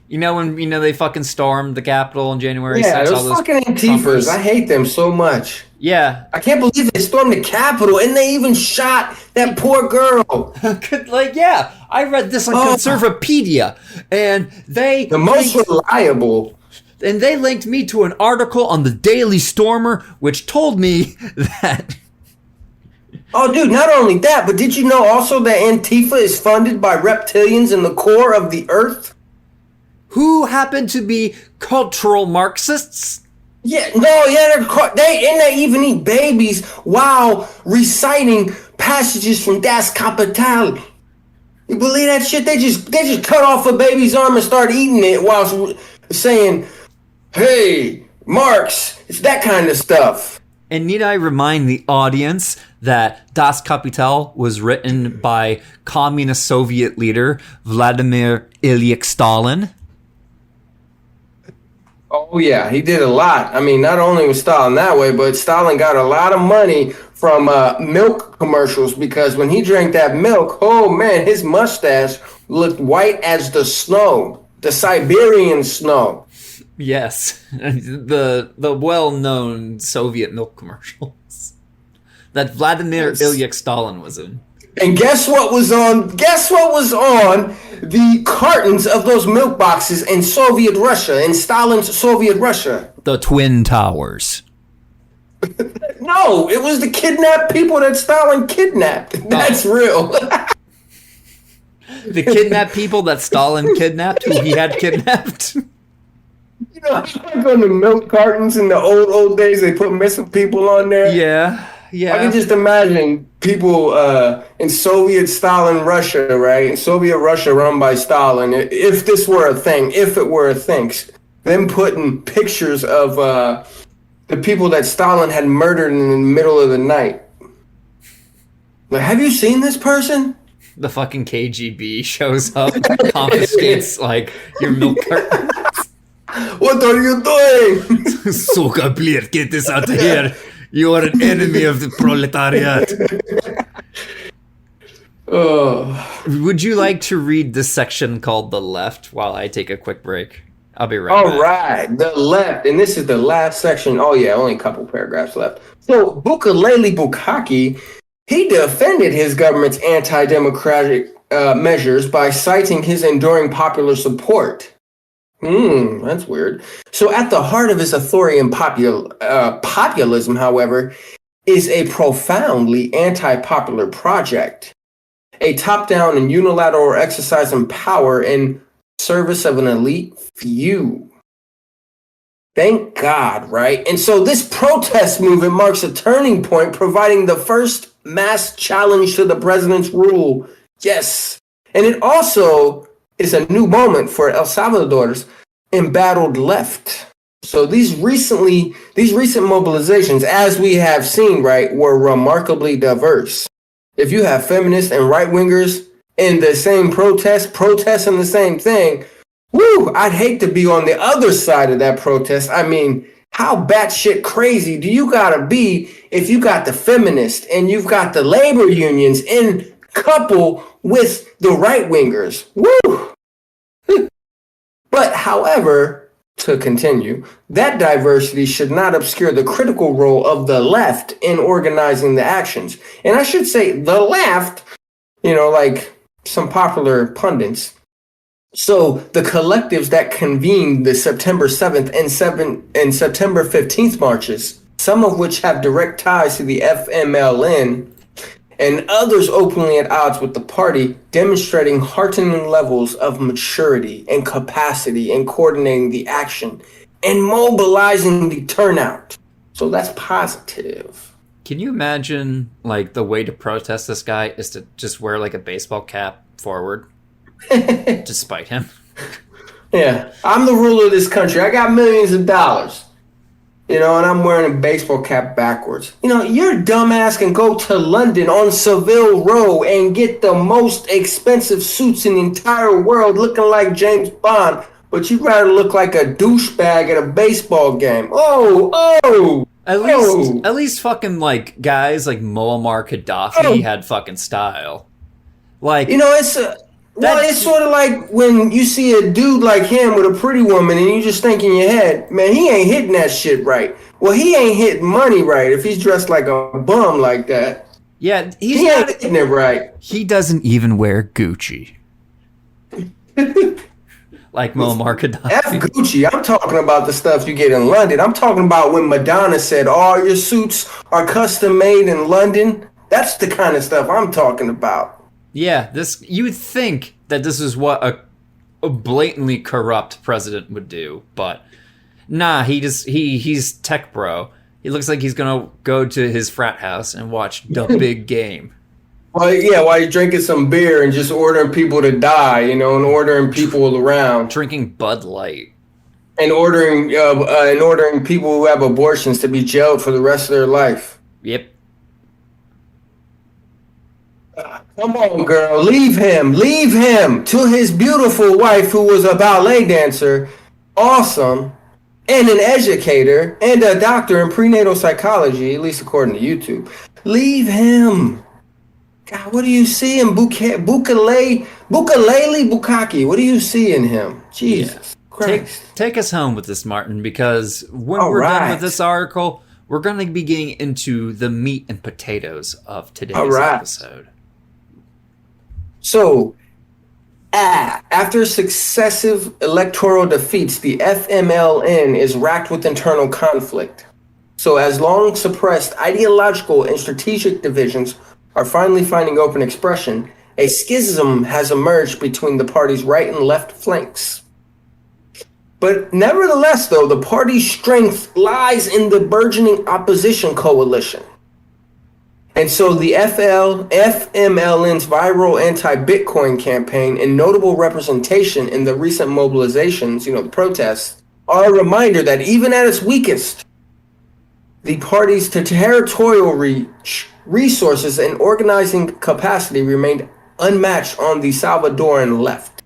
You know when they fucking stormed the Capitol in January 6th? Yeah, those fucking Antifas. Trumpers. I hate them so much. Yeah. I can't believe they stormed the Capitol and they even shot that poor girl. Like, yeah. I read this on Conservapedia. And the most reliable. And they linked me to an article on the Daily Stormer, which told me that... Oh, dude, not only that, but did you know also that Antifa is funded by reptilians in the core of the earth? Who happen to be cultural Marxists? Yeah, they even eat babies while reciting passages from Das Kapital. You believe that shit? They just cut off a baby's arm and start eating it while saying, "Hey, Marx," it's that kind of stuff. And need I remind the audience that Das Kapital was written by communist Soviet leader Vladimir Ilyich Stalin? Oh, yeah, he did a lot. I mean, not only was Stalin that way, but Stalin got a lot of money from milk commercials because when he drank that milk, oh, man, his mustache looked white as the snow, the Siberian snow. Yes, the well-known Soviet milk commercials that Vladimir Ilyich Stalin was in. And guess what was on the cartons of those milk boxes in Soviet Russia, in Stalin's Soviet Russia? The Twin Towers. No, it was the kidnapped people that Stalin kidnapped. That's real. The kidnapped people that Stalin kidnapped, who he had kidnapped? You know, like on the milk cartons in the old days, they put missing people on there. Yeah. I can just imagine people in Soviet Stalin Russia, right? In Soviet Russia run by Stalin, if this were a thing, them putting pictures of the people that Stalin had murdered in the middle of the night. Like, have you seen this person? The fucking KGB shows up, confiscates, like, your milk cartons. What are you doing? Suka, please, get this out of here. You are an enemy of the proletariat. Oh. Would you like to read this section called The Left while I take a quick break? I'll be right back. All right, The Left. And this is the last section. Oh, yeah, only a couple paragraphs left. So, Bukelele Bukaki, he defended his government's anti-democratic measures by citing his enduring popular support. That's weird. So at the heart of his authoritarian populism, however, is a profoundly anti-popular project, a top-down and unilateral exercise in power in service of an elite few. Thank God, right? And so this protest movement marks a turning point, providing the first mass challenge to the president's rule. Yes. And it also is a new moment for El Salvador's embattled left. So these recent mobilizations, as we have seen, right, were remarkably diverse. If you have feminists and right-wingers in the same protesting the same thing, woo, I'd hate to be on the other side of that protest. I mean, how batshit crazy do you gotta be if you got the feminists and you've got the labor unions in couple with the right-wingers? Woo! But, however, to continue, that diversity should not obscure the critical role of the left in organizing the actions. And I should say the left like some popular pundits. So the collectives that convened the September 7th and September 15th marches, some of which have direct ties to the FMLN, and others openly at odds with the party, demonstrating heartening levels of maturity and capacity in coordinating the action and mobilizing the turnout. So that's positive. Can you imagine, like, the way to protest this guy is to just wear, like, a baseball cap forward to spite him? Yeah, I'm the ruler of this country. I got millions of dollars. And I'm wearing a baseball cap backwards. Your dumbass can go to London on Savile Row and get the most expensive suits in the entire world looking like James Bond, but you'd rather look like a douchebag at a baseball game. At least fucking, like, guys like Muammar Gaddafi had fucking style. Like, it's sort of like when you see a dude like him with a pretty woman and you just think in your head, man, he ain't hitting that shit right. Well, he ain't hitting money right if he's dressed like a bum like that. Yeah, he ain't hitting it right. He doesn't even wear Gucci. Like Muammar Gaddafi. F Gucci. I'm talking about the stuff you get in London. I'm talking about when Madonna said all your suits are custom made in London. That's the kind of stuff I'm talking about. Yeah, you would think that this is what a blatantly corrupt president would do, but nah, he's tech bro. He looks like he's gonna go to his frat house and watch the big game. Well, yeah, while you're drinking some beer and just ordering people to die, and ordering people around. Drinking Bud Light. And ordering people who have abortions to be jailed for the rest of their life. Yep. Come on, girl. Leave him to his beautiful wife who was a ballet dancer, awesome, and an educator, and a doctor in prenatal psychology, at least according to YouTube. Leave him. God, what do you see in Bukalele Bukaki? What do you see in him? Jesus Christ. Take us home with this, Martin, because when we're done with this article, we're going to be getting into the meat and potatoes of today's episode. So, after successive electoral defeats, the FMLN is racked with internal conflict. So, as long suppressed ideological and strategic divisions are finally finding open expression, a schism has emerged between the party's right and left flanks. But nevertheless, though, the party's strength lies in the burgeoning opposition coalition. And so the FMLN's viral anti-Bitcoin campaign and notable representation in the recent mobilizations, the protests, are a reminder that even at its weakest, the party's territorial reach, resources, and organizing capacity remained unmatched on the Salvadoran left.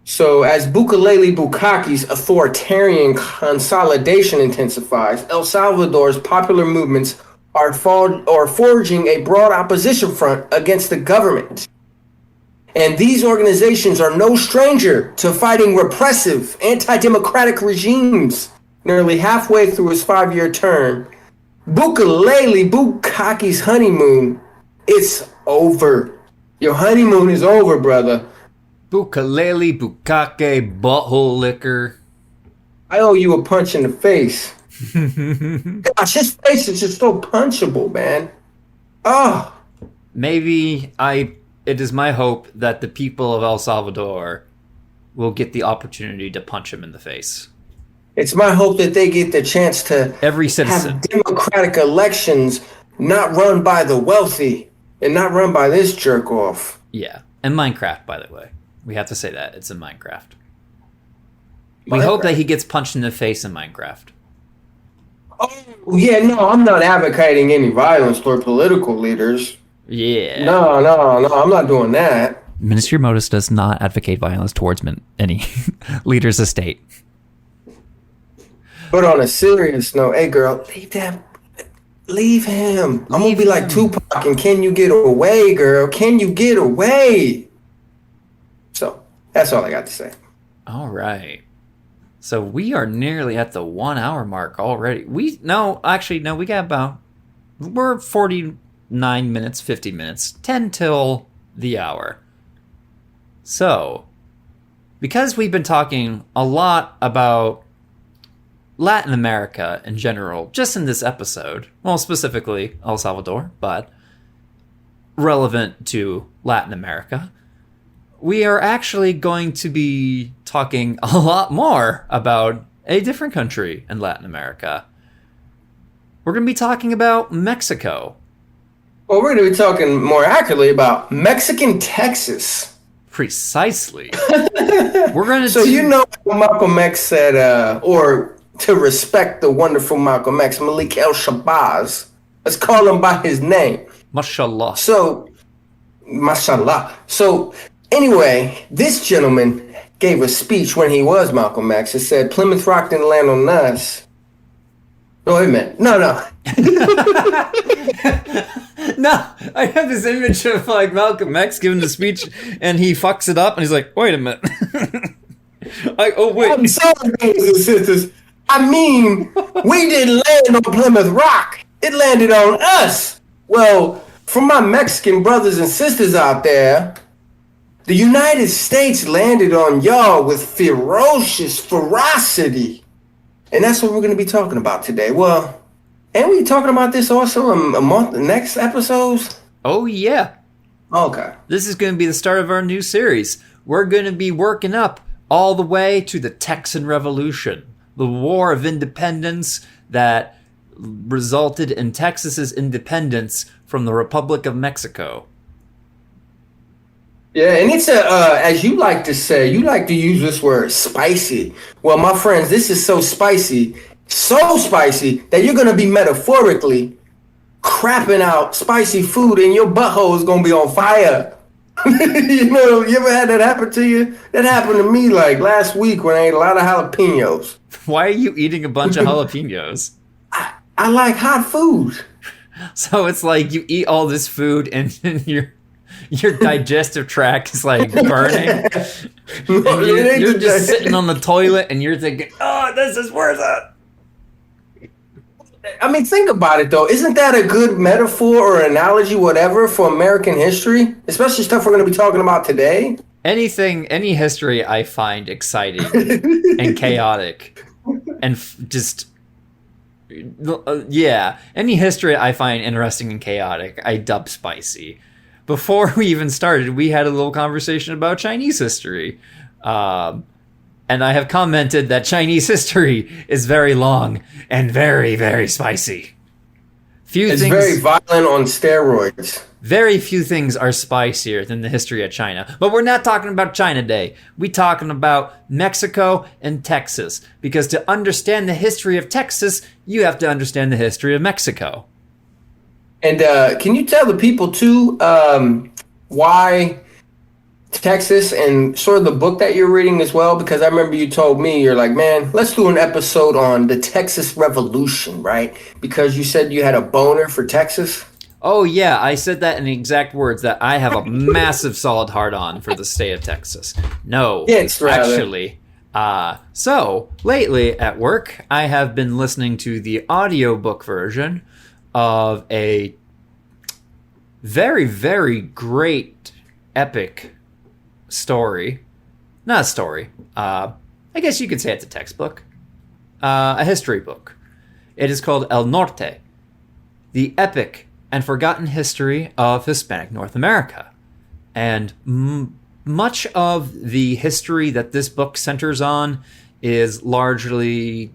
So as Bukalele Bukaki's authoritarian consolidation intensifies, El Salvador's popular movements are forging a broad opposition front against the government. And these organizations are no stranger to fighting repressive, anti-democratic regimes. Nearly halfway through his 5-year term, Bukalele Bukaki's honeymoon, it's over. Your honeymoon is over, brother. Bukalele Bukake butthole liquor. I owe you a punch in the face. Gosh, his face is just so punchable, man. Oh. Maybe it is my hope that the people of El Salvador will get the opportunity to punch him in the face. It's my hope that they get the chance to every citizen have democratic elections not run by the wealthy and not run by this jerk off. Yeah. And Minecraft, by the way. We have to say that. It's in Minecraft. We hope that he gets punched in the face in Minecraft. Oh, yeah, no, I'm not advocating any violence toward political leaders. Yeah. No, I'm not doing that. Ministry of Modus does not advocate violence towards any leaders of state. But on a serious note, hey, girl, leave him. I'm going to be like Tupac and can you get away, girl? Can you get away? So, that's all I got to say. All right. So we are nearly at the 1 hour mark already. We got we're 40 9 minutes, 50 minutes, 10 till the hour. So, because we've been talking a lot about Latin America in general, just in this episode, well, specifically El Salvador, but relevant to Latin America, we are actually going to be talking a lot more about a different country in Latin America. We're going to be talking about Mexico. Well, we're going to be talking more accurately about Mexican Texas. Precisely. We're going to. So you know what Malcolm X said, or to respect the wonderful Malcolm X, Malik El Shabazz. Let's call him by his name. Mashallah. So, mashallah. So, anyway, this gentleman gave a speech when he was Malcolm X. It said, Plymouth Rock didn't land on us. No, wait a minute. No. No, I have this image of like Malcolm X giving the speech and he fucks it up and he's like, wait a minute. Wait. I'm sorry, brothers and sisters. I mean, we didn't land on Plymouth Rock. It landed on us. Well, for my Mexican brothers and sisters out there, the United States landed on y'all with ferocious ferocity. And that's what we're going to be talking about today. Well, and we talking about this also in a month, next episodes? Oh, yeah. Okay. This is going to be the start of our new series. We're going to be working up all the way to the Texan Revolution, the War of Independence that resulted in Texas's independence from the Republic of Mexico. Yeah, and it's as you like to say, you like to use this word, spicy. Well, my friends, this is so spicy that you're going to be metaphorically crapping out spicy food and your butthole is going to be on fire. You ever had that happen to you? That happened to me like last week when I ate a lot of jalapenos. Why are you eating a bunch of jalapenos? I like hot food. So it's like you eat all this food and your digestive tract is like burning. You're just sitting on the toilet and you're thinking, oh, this is worth it. I mean, think about it, though. Isn't that a good metaphor or analogy, whatever, for American history? Especially stuff we're going to be talking about today? Any history I find exciting and chaotic and any history I find interesting and chaotic, I dub spicy. Before we even started, we had a little conversation about Chinese history. And I have commented that Chinese history is very long and very, very spicy. It's very violent on steroids. Very few things are spicier than the history of China. But we're not talking about China Day. We're talking about Mexico and Texas. Because to understand the history of Texas, you have to understand the history of Mexico. And can you tell the people, too, why Texas and sort of the book that you're reading as well? Because I remember you told me, you're like, man, let's do an episode on the Texas Revolution, right? Because you said you had a boner for Texas. Oh, yeah, I said that in the exact words, that I have a massive solid hard-on for the state of Texas. No, actually. So, lately at work, I have been listening to the audiobook version of a very, very great, epic story. Not a story. I guess you could say it's a textbook. A history book. It is called El Norte, the epic and forgotten history of Hispanic North America. And much of the history that this book centers on is largely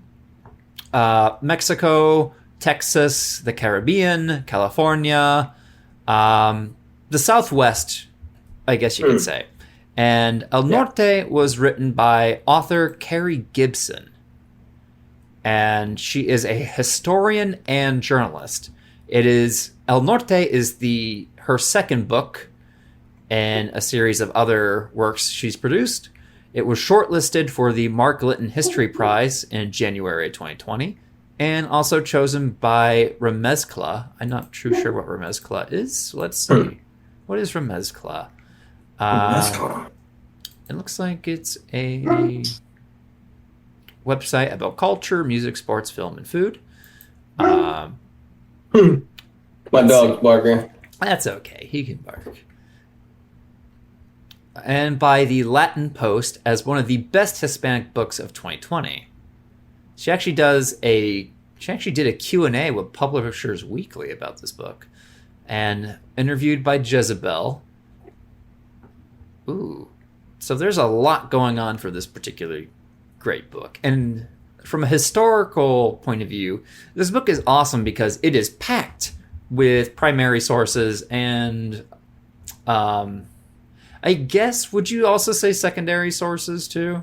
Mexico, Texas, the Caribbean, California, the Southwest, I guess you could say. And El Norte was written by author Carrie Gibson. And she is a historian and journalist. El Norte is her second book in a series of other works she's produced. It was shortlisted for the Mark Litton History Prize in January 2020, and also chosen by Remezcla. I'm not too sure what Remezcla is. Let's see. What is Remezcla? It looks like it's a website about culture, music, sports, film, and food. My dog's barking. That's okay. He can bark. And by the Latin Post as one of the best Hispanic books of 2020. She actually did a Q&A with Publishers Weekly about this book, and interviewed by Jezebel. Ooh. So there's a lot going on for this particularly great book. And from a historical point of view, this book is awesome because it is packed with primary sources and I guess, would you also say secondary sources too?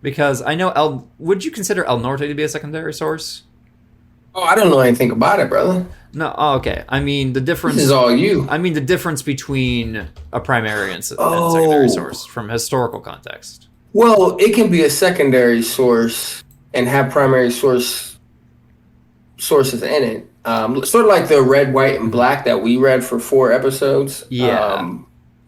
Because I know would you consider El Norte to be a secondary source? Oh, I don't know anything about it, brother. No, okay. I mean, the difference... This is all you. I mean, the difference between a primary and secondary source from historical context. Well, it can be a secondary source and have primary sources in it. Sort of like the Red, White, and Black that we read for 4 episodes. Yeah.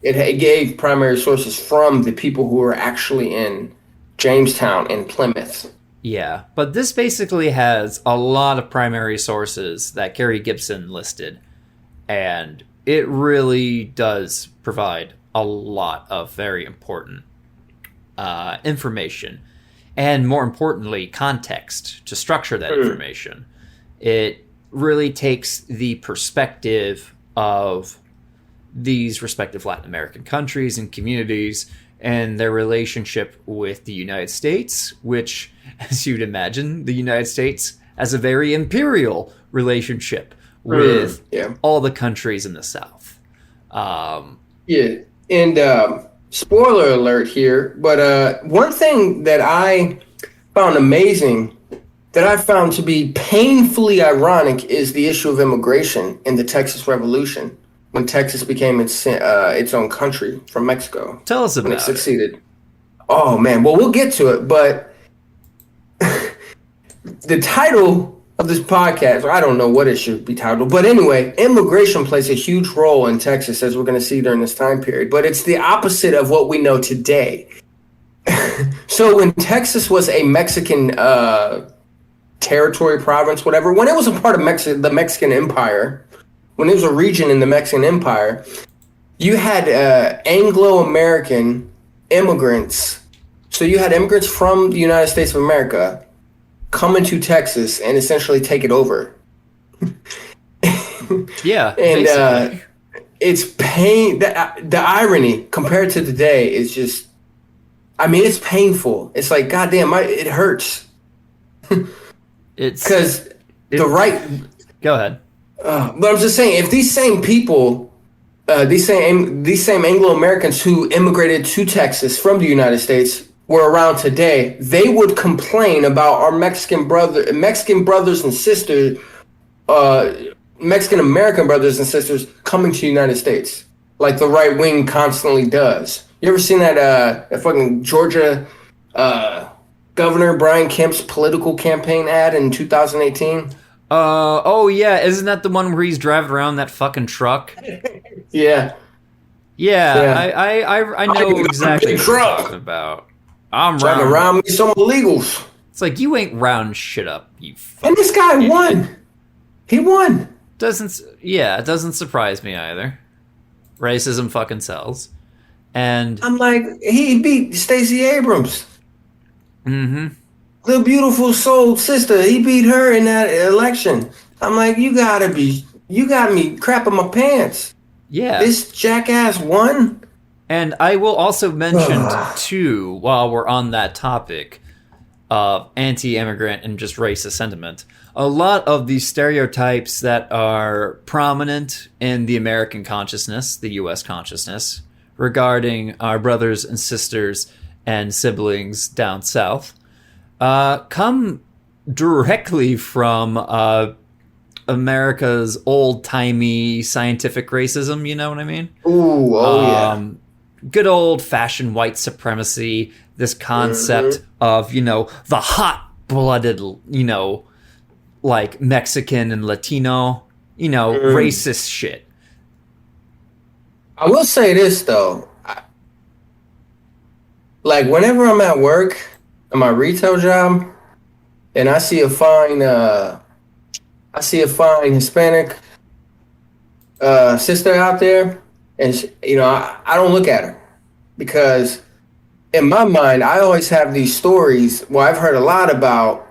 It gave primary sources from the people who were actually in Jamestown and Plymouth. Yeah, but this basically has a lot of primary sources that Gary Gibson listed, and it really does provide a lot of very important information, and more importantly, context to structure that information. It really takes the perspective of these respective Latin American countries and communities and their relationship with the United States, which, as you'd imagine, the United States has a very imperial relationship with all the countries in the South. Yeah, and spoiler alert here, but one thing that I found amazing, that I found to be painfully ironic, is the issue of immigration in the Texas Revolution, when Texas became its own country from Mexico. Tell us about it. When it succeeded. Oh, man. Well, we'll get to it, but the title of this podcast, I don't know what it should be titled, but anyway, immigration plays a huge role in Texas, as we're going to see during this time period, but it's the opposite of what we know today. So when Texas was a Mexican territory, province, whatever, when it was a part of the Mexican Empire, when it was a region in the Mexican Empire, you had Anglo-American immigrants. So you had immigrants from the United States of America come into Texas and essentially take it over. Yeah. And it's pain. The irony compared to today is just, I mean, it's painful. It's like, goddamn, it hurts. It's because the right. Go ahead. But I'm just saying, if these same people, these same Anglo-Americans who immigrated to Texas from the United States were around today, they would complain about our Mexican brothers and sisters, Mexican American brothers and sisters coming to the United States, like the right wing constantly does. You ever seen that fucking Georgia Governor Brian Kemp's political campaign ad in 2018? Oh yeah, isn't that the one where he's driving around that fucking truck? Yeah. I know exactly what you're talking about. I'm trying to round me some illegals. It's like, you ain't round shit up, you fucking And this guy idiot. won. He won. It doesn't surprise me either. Racism fucking sells. And I'm like, he beat Stacey Abrams. Mm-hmm. The beautiful soul sister, he beat her in that election. I'm like, you got me crapping my pants. Yeah. This jackass won. And I will also mention, too, while we're on that topic of anti-immigrant and just racist sentiment, a lot of these stereotypes that are prominent in the American consciousness, the U.S. consciousness, regarding our brothers and sisters and siblings down south, come directly from America's old-timey scientific racism, you know what I mean? Ooh, yeah. Good old-fashioned white supremacy, this concept of, the hot-blooded, like Mexican and Latino, racist shit. I will say this, though. Like, whenever I'm at work, at my retail job, and I see a fine Hispanic sister out there, and I don't look at her because in my mind, I always have these stories. Well, I've heard a lot about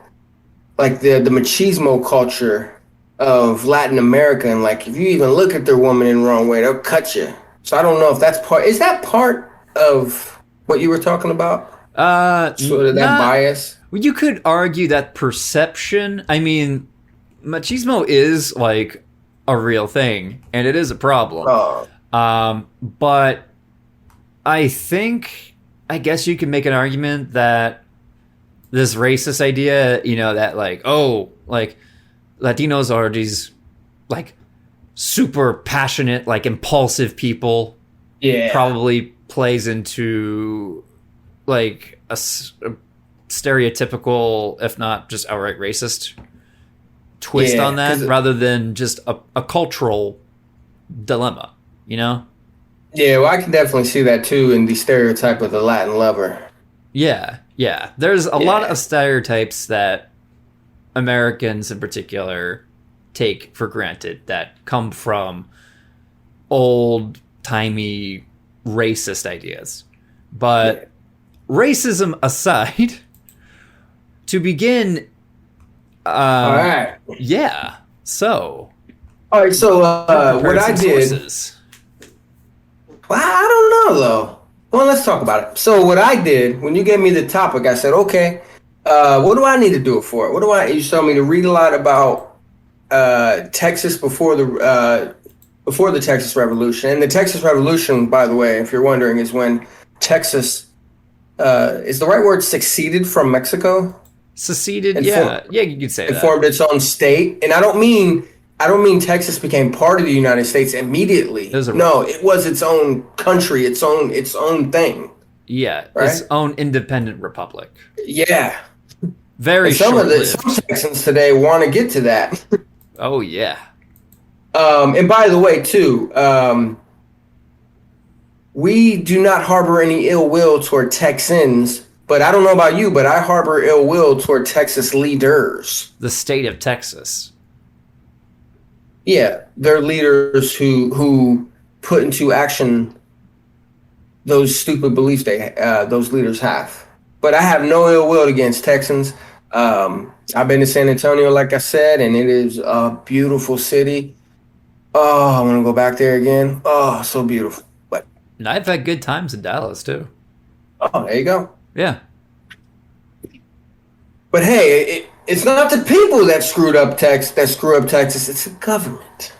like the machismo culture of Latin America, and like if you even look at their woman in the wrong way, they'll cut you. So I don't know if that's part. Is that part of what you were talking about? Sort of that bias. You could argue that perception. I mean, machismo is like a real thing, and it is a problem. But I guess you can make an argument that this racist idea, that like Latinos are these like super passionate, like impulsive people. Yeah, probably plays into like a stereotypical, if not just outright racist twist on that, rather than just a cultural dilemma, Yeah, well, I can definitely see that too in the stereotype of the Latin lover. Yeah. There's a lot of stereotypes that Americans in particular take for granted that come from old-timey racist ideas. But racism aside, to begin, all right. Yeah. So. All right. So what I did. Well, I don't know though. Well, let's talk about it. So what I did when you gave me the topic, I said, okay, what do I need to do it for? You told me to read a lot about Texas before the Texas Revolution. And the Texas Revolution, by the way, if you're wondering, is when Texas is the right word, seceded from Mexico. Seceded, yeah, you could say that. Formed its own state, and I don't mean Texas became part of the United States immediately. No, it was its own country, its own thing. Yeah, right? Its own independent republic. Yeah, very. Some Texans today want to get to that. Oh yeah. And by the way, too, we do not harbor any ill will toward Texans. But I don't know about you, but I harbor ill will toward Texas leaders. The state of Texas. Yeah, they're leaders who put into action those stupid beliefs those leaders have. But I have no ill will against Texans. I've been to San Antonio, like I said, and it is a beautiful city. Oh, I want to go back there again. Oh, so beautiful. But and I've had good times in Dallas too. Oh, there you go. Yeah. But hey, it's not the people that screw up Texas. It's the government.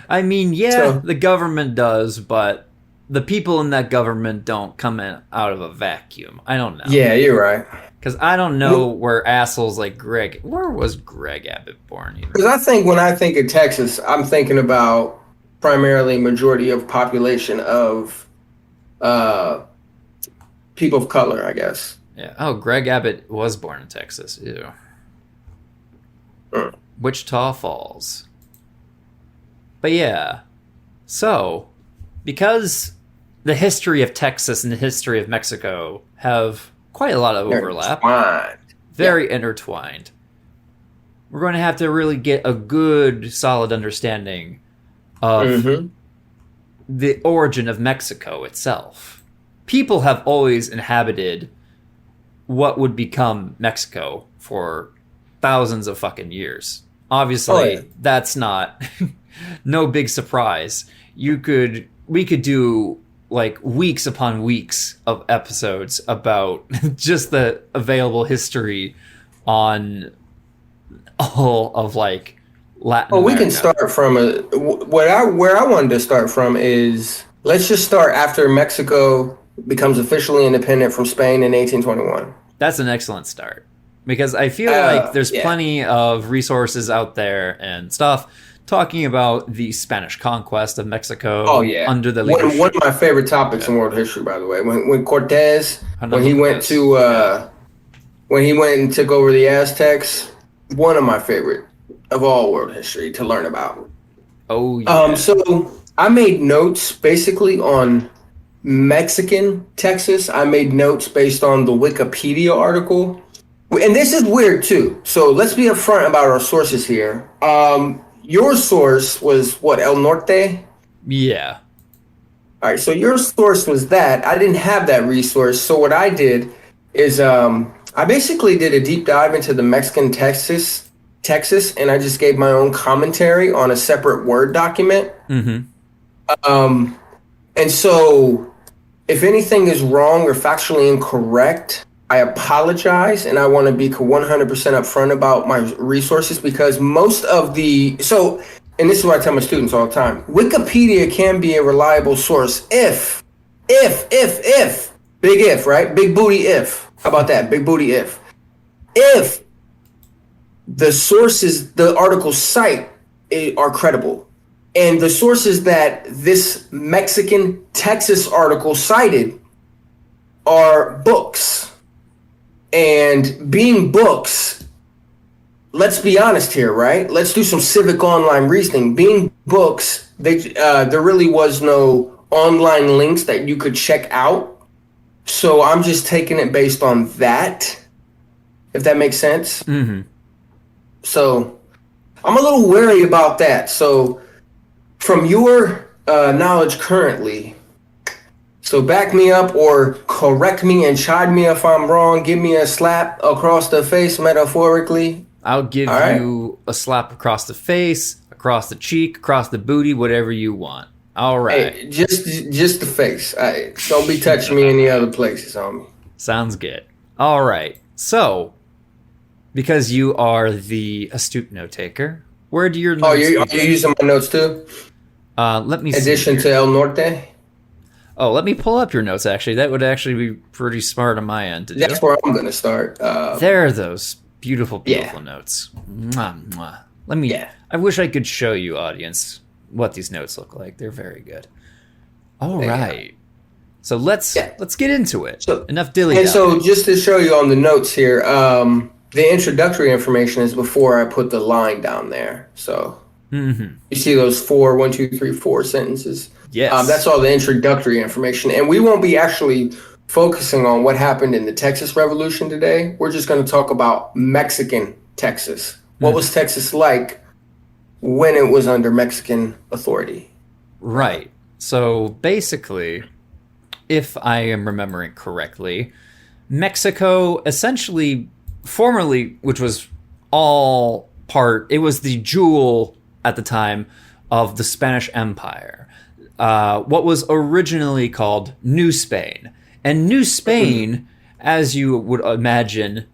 I mean, the government does, but the people in that government don't come out of a vacuum. I don't know. Yeah, you're right. Because I don't know where assholes like Greg. Where was Greg Abbott born? Because when I think of Texas, I'm thinking about primarily majority of population of people of color, I guess. Yeah. Oh, Greg Abbott was born in Texas. Ew. Wichita Falls. But yeah. So, because the history of Texas and the history of Mexico have quite a lot of overlap. Very intertwined. We're going to have to really get a good, solid understanding of the origin of Mexico itself. People have always inhabited what would become Mexico for thousands of fucking years. Obviously, that's not no big surprise. We could do like weeks upon weeks of episodes about just the available history on all of like Latin America. We can start from where I wanted to start from is let's just start after Mexico becomes officially independent from Spain in 1821. That's an excellent start because I feel like there's plenty of resources out there and stuff talking about the Spanish conquest of Mexico under the leadership. One of my favorite topics in world history, by the way, when Cortez, when he went and took over the Aztecs, one of my favorite of all world history to learn about. Oh, yeah. So I made notes basically on Mexican Texas. I made notes based on the Wikipedia article. And this is weird too. So let's be upfront about our sources here. your source was what, El Norte? Yeah. All right, so your source was that. I didn't have that resource, so what I did is I basically did a deep dive into the Mexican Texas, and I just gave my own commentary on a separate Word document. Mm-hmm. And so, if anything is wrong or factually incorrect, I apologize, and I want to be 100% upfront about my resources because most of and this is what I tell my students all the time, Wikipedia can be a reliable source if, big if, right? Big booty if. How about that? Big booty if. If the sources the articles cite are credible. And the sources that this Mexican Texas article cited are books. And being books, let's be honest here, right? Let's do some civic online reasoning. Being books, there really was no online links that you could check out. So I'm just taking it based on that, if that makes sense. Mm-hmm. So I'm a little wary about that. So from your knowledge currently, so back me up or correct me and chide me if I'm wrong. Give me a slap across the face, metaphorically. I'll give you a slap across the face, across the cheek, across the booty, whatever you want. All right. Hey, just the face. Don't be touching me any other places, homie. Sounds good. All right. So, because you are the astute note taker, where do your notes? Are you using my notes too? Let me see. Addition to El Norte. Oh, let me pull up your notes, actually. That would actually be pretty smart on my end to do. That's where I'm going to start. There are those beautiful, beautiful notes. Mwah, mwah. Let me... Yeah. I wish I could show you, audience, what these notes look like. They're very good. All right. So let's get into it. So, enough dilly. And so just to show you on the notes here, the introductory information is before I put the line down there. So you see those 4 sentences? Yes. That's all the introductory information. And we won't be actually focusing on what happened in the Texas Revolution today. We're just going to talk about Mexican Texas. What was Texas like when it was under Mexican authority? Right. So basically, if I am remembering correctly, Mexico essentially, formerly, which was all part, it was the jewel at the time of the Spanish Empire. What was originally called New Spain. And New Spain, as you would imagine,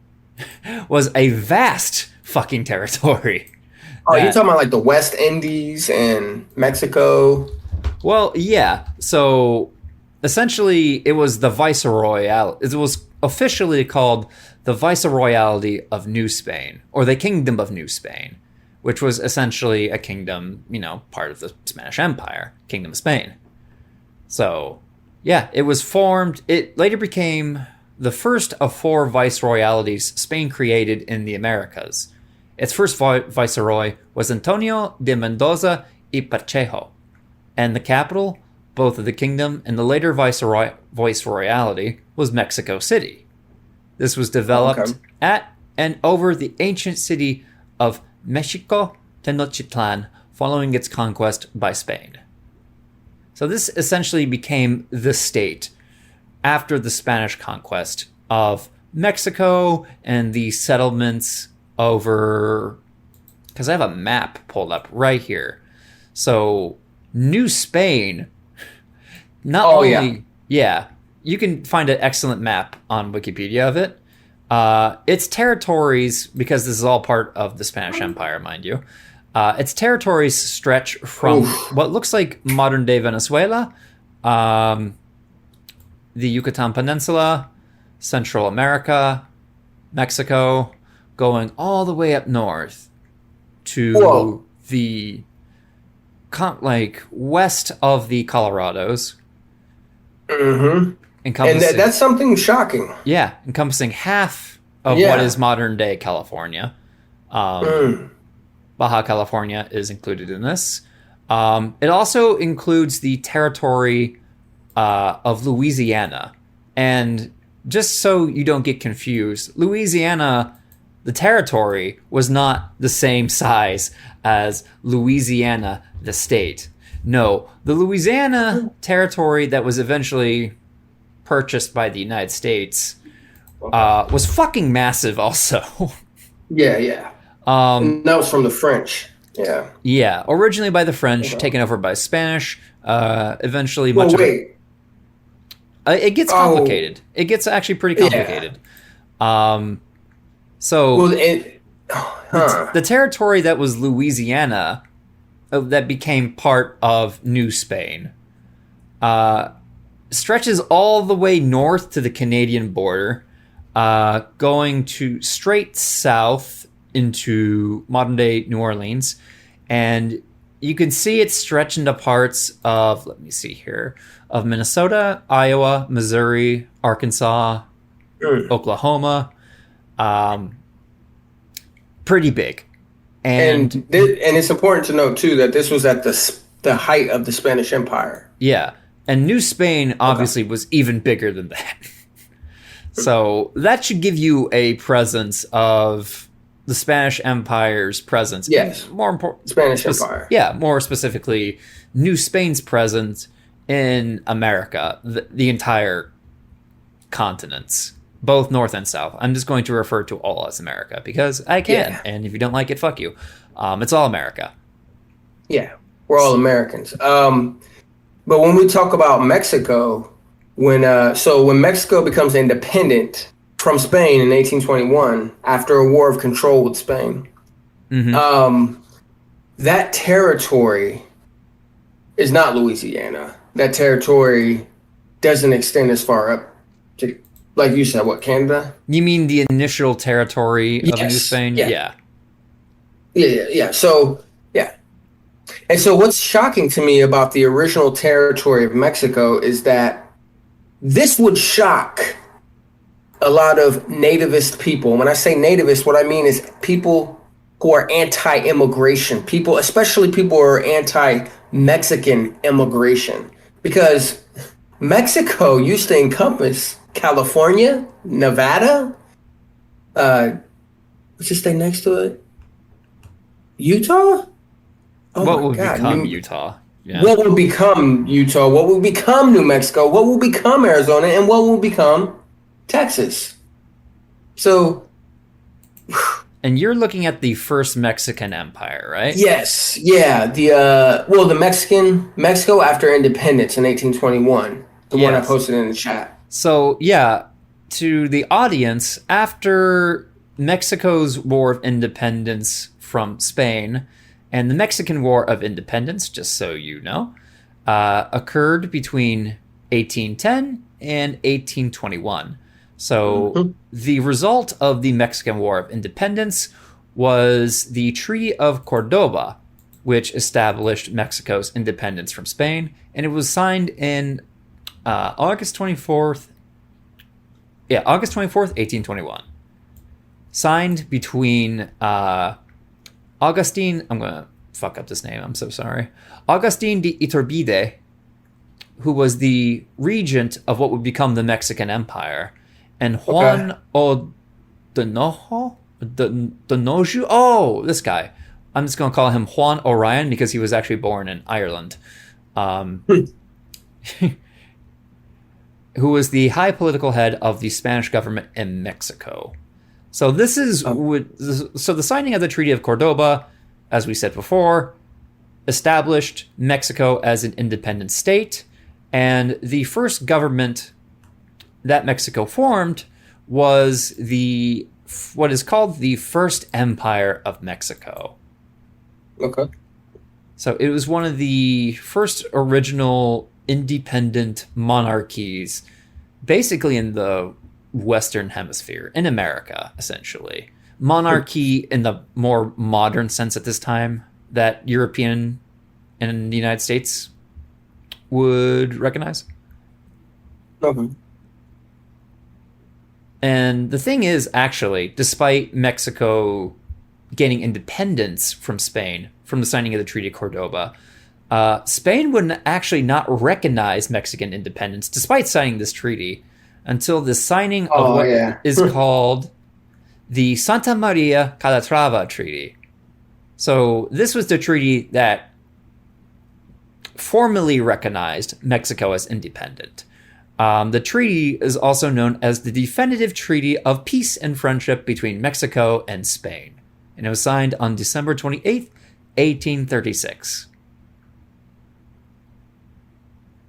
was a vast fucking territory. Oh, you're talking about like the West Indies and Mexico? Well, yeah. So essentially, it was the Viceroyal. It was officially called the Viceroyalty of New Spain, or the Kingdom of New Spain, which was essentially a kingdom, part of the Spanish Empire, Kingdom of Spain. So, yeah, it was formed. It later became the first of 4 viceroyalties Spain created in the Americas. Its first viceroy was Antonio de Mendoza y Pacheco, and the capital, both of the kingdom and the later viceroyalty, was Mexico City. This was developed at and over the ancient city of Mexico Tenochtitlan following its conquest by Spain. So this essentially became the state after the Spanish conquest of Mexico and the settlements over... Because I have a map pulled up right here. So New Spain, you can find an excellent map on Wikipedia of it. Its territories, because this is all part of the Spanish Empire, mind you, its territories stretch from what looks like modern-day Venezuela, the Yucatan Peninsula, Central America, Mexico, going all the way up north to the west of the Colorados. Mm-hmm. And that's something shocking. Yeah, encompassing half of what is modern-day California. Baja California is included in this. It also includes the territory of Louisiana. And just so you don't get confused, Louisiana the territory was not the same size as Louisiana, the state. No, the Louisiana territory that was eventually purchased by the United States was fucking massive also. Yeah. And that was from the French. Yeah. Yeah, originally by the French, taken over by Spanish, eventually it gets complicated. It gets actually pretty complicated. Yeah. The territory that was Louisiana, that became part of New Spain, stretches all the way north to the Canadian border, going to straight south into modern-day New Orleans, and you can see it stretch into parts of, let me see here, of Minnesota, Iowa, Missouri, Arkansas, Oklahoma. Pretty big. And it's important to note, too, that this was at the height of the Spanish Empire. Yeah. And New Spain, obviously, was even bigger than that. So that should give you a presence of the Spanish Empire's presence. Yes. More important, Spanish Empire. Yeah, more specifically, New Spain's presence in America, the entire continents, both North and South. I'm just going to refer to all as America because I can. Yeah. And if you don't like it, fuck you. It's all America. Yeah, we're all Americans. But when we talk about Mexico, when Mexico becomes independent from Spain in 1821, after a war of control with Spain, that territory is not Louisiana. That territory doesn't extend as far up to, like you said, what, Canada? You mean the initial territory of New Spain? Yeah. So, yeah. And so what's shocking to me about the original territory of Mexico is that this would shock a lot of nativist people. When I say nativist, what I mean is people who are anti-immigration, especially people who are anti-Mexican immigration, because Mexico used to encompass California, Nevada, what's this thing next to it? Utah? Oh, what will become Utah? Yeah. What will become Utah? What will become New Mexico? What will become Arizona? And what will become Texas? So, and you're looking at the first Mexican Empire, right? Yes, yeah. The Mexico after independence in 1821. The one I posted in the chat. So yeah, to the audience, after Mexico's War of Independence from Spain and the Mexican War of Independence, just so you know, occurred between 1810 and 1821. So the result of the Mexican War of Independence was the Treaty of Cordoba, which established Mexico's independence from Spain, and it was signed in August 24th, 1821. Signed between Augustin, I'm going to fuck up this name, I'm so sorry. Augustin de Iturbide, who was the regent of what would become the Mexican Empire, and Juan O'Donoghue? Oh, this guy. I'm just going to call him Juan Orion because he was actually born in Ireland. Who was the high political head of the Spanish government in Mexico. So this is so the signing of the Treaty of Cordoba, as we said before, established Mexico as an independent state, and the first government that Mexico formed was what is called the First Empire of Mexico. Okay. So it was one of the first original independent monarchies, basically in the Western Hemisphere, in America, essentially. Monarchy in the more modern sense at this time that European and the United States would recognize. Okay. And the thing is, actually, despite Mexico gaining independence from Spain from the signing of the Treaty of Cordoba, Spain would actually not recognize Mexican independence, despite signing this treaty, until the signing of what is called the Santa Maria Calatrava Treaty. So this was the treaty that formally recognized Mexico as independent. The treaty is also known as the Definitive Treaty of Peace and Friendship between Mexico and Spain, and it was signed on December 28th, 1836.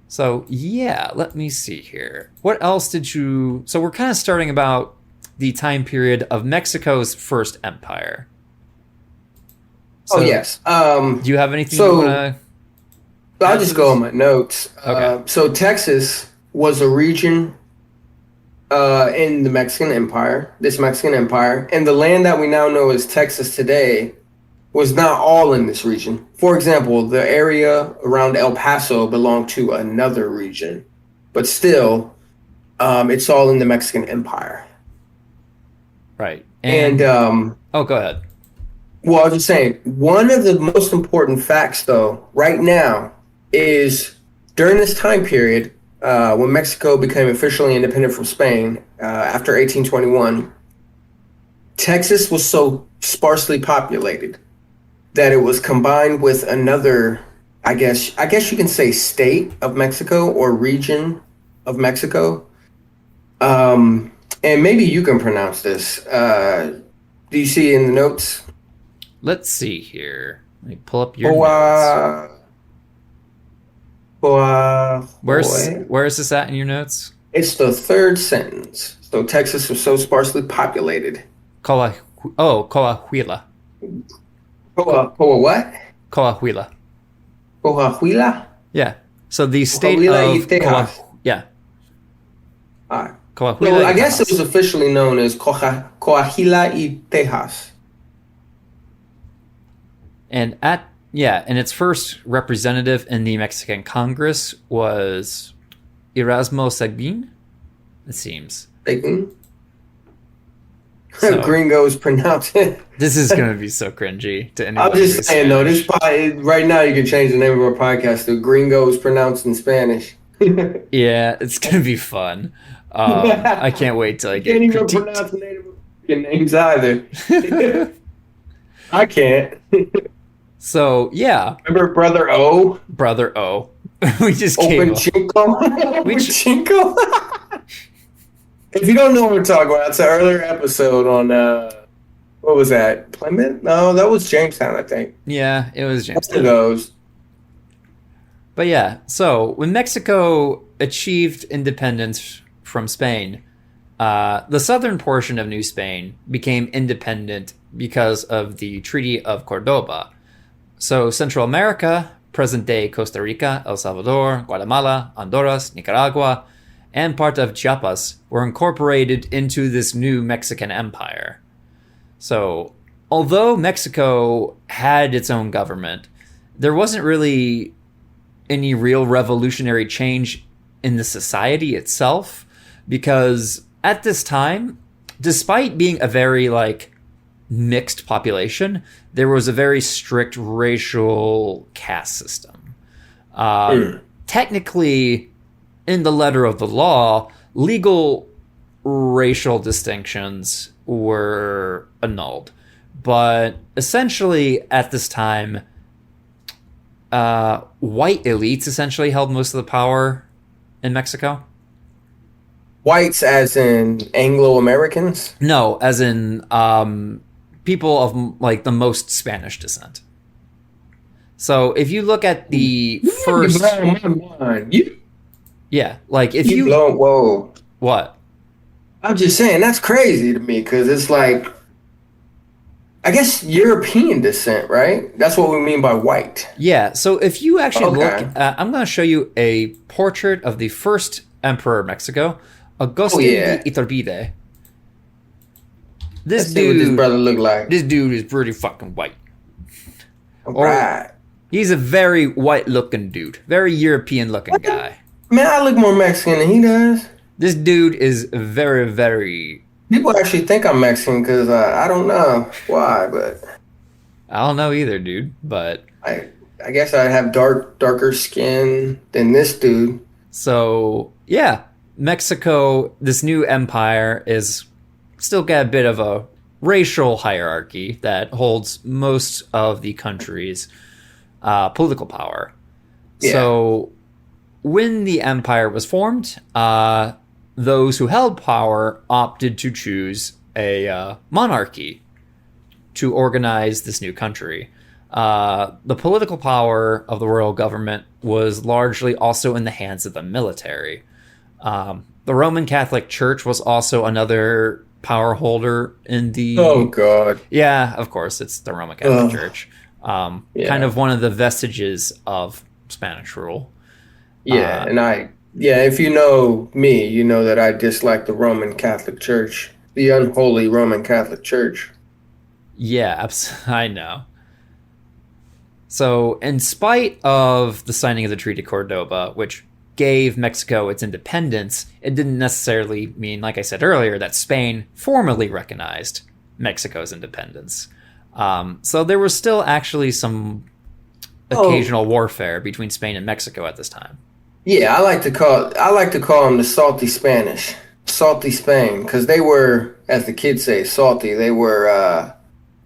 So, yeah, let me see here. What else did you... So we're kind of starting about the time period of Mexico's first empire. So, yes. Do you have anything you want to... I'll just go on my notes. Okay. So Texas was a region in the Mexican Empire, and the land that we now know as Texas today was not all in this region. For example, the area around El Paso belonged to another region, but still, it's all in the Mexican Empire. Right. And go ahead. Well, I was just saying, one of the most important facts, though, right now, is during this time period, when Mexico became officially independent from Spain after 1821, Texas was so sparsely populated that it was combined with another, I guess you can say, state of Mexico or region of Mexico. And maybe you can pronounce this. Do you see it in the notes? Let's see here. Let me pull up your notes. Where is this at in your notes? It's the third sentence. So Texas was so sparsely populated. Coahuila. What? Coahuila. Coahuila? Yeah. So the state Coahuila of Texas. Yeah. All right. Coahuila. Well, I guess it was officially known as Coahuila y Texas. And its first representative in the Mexican Congress was Erasmo Seguin, it seems. Seguin? So, Gringos pronounce it. This is going to be so cringy to anyone. I'm just saying, though, this right now you can change the name of our podcast to Gringos pronounced in Spanish. Yeah, it's going to be fun. I can't wait till I get critiqued. Can't even pronounce the names either. I can't. So, yeah. Remember Brother O? Brother O. We just Open Chinko? Chinko? If you don't know what we're talking about, it's an earlier episode on, what was that? Plymouth? No, that was Jamestown, I think. Yeah, it was Jamestown. Those. But yeah, so when Mexico achieved independence from Spain, the southern portion of New Spain became independent because of the Treaty of Cordoba. So Central America, present-day Costa Rica, El Salvador, Guatemala, Honduras, Nicaragua, and part of Chiapas were incorporated into this new Mexican empire. So, although Mexico had its own government, there wasn't really any real revolutionary change in the society itself, because at this time, despite being a very, mixed population, there was a very strict racial caste system. Technically, in the letter of the law, legal racial distinctions were annulled. But essentially, at this time, white elites essentially held most of the power in Mexico. Whites as in Anglo-Americans? No, as in people of the most Spanish descent. So if you look at the first... You blow my mind. Yeah, if you... Whoa. What? I'm just saying, that's crazy to me, because it's I guess European descent, right? That's what we mean by white. Yeah, so if you actually look... I'm going to show you a portrait of the first emperor of Mexico, Agustin de Iturbide. Let's see what this brother look like. This dude is pretty fucking white. All right. He's a very white-looking dude. Very European-looking guy. Man, I look more Mexican than he does. This dude is very, very... People actually think I'm Mexican because I don't know why, but... I don't know either, dude, but... I guess I have darker skin than this dude. So, yeah. Mexico, this new empire, is still got a bit of a racial hierarchy that holds most of the country's political power. Yeah. So when the empire was formed, those who held power opted to choose a monarchy to organize this new country. The political power of the royal government was largely also in the hands of the military. The Roman Catholic Church was also another power holder in the... Oh, God. Yeah, of course, it's the Roman Catholic Church. Kind of one of the vestiges of Spanish rule. Yeah, if you know me, you know that I dislike the Roman Catholic Church, the unholy Roman Catholic Church. Yeah, I know. So, in spite of the signing of the Treaty of Cordoba, which gave Mexico its independence, it didn't necessarily mean, like I said earlier, that Spain formally recognized Mexico's independence. So there was still actually some occasional warfare between Spain and Mexico at this time. Yeah, I like to call them the salty Spanish, salty Spain, because they were, as the kids say, salty. They were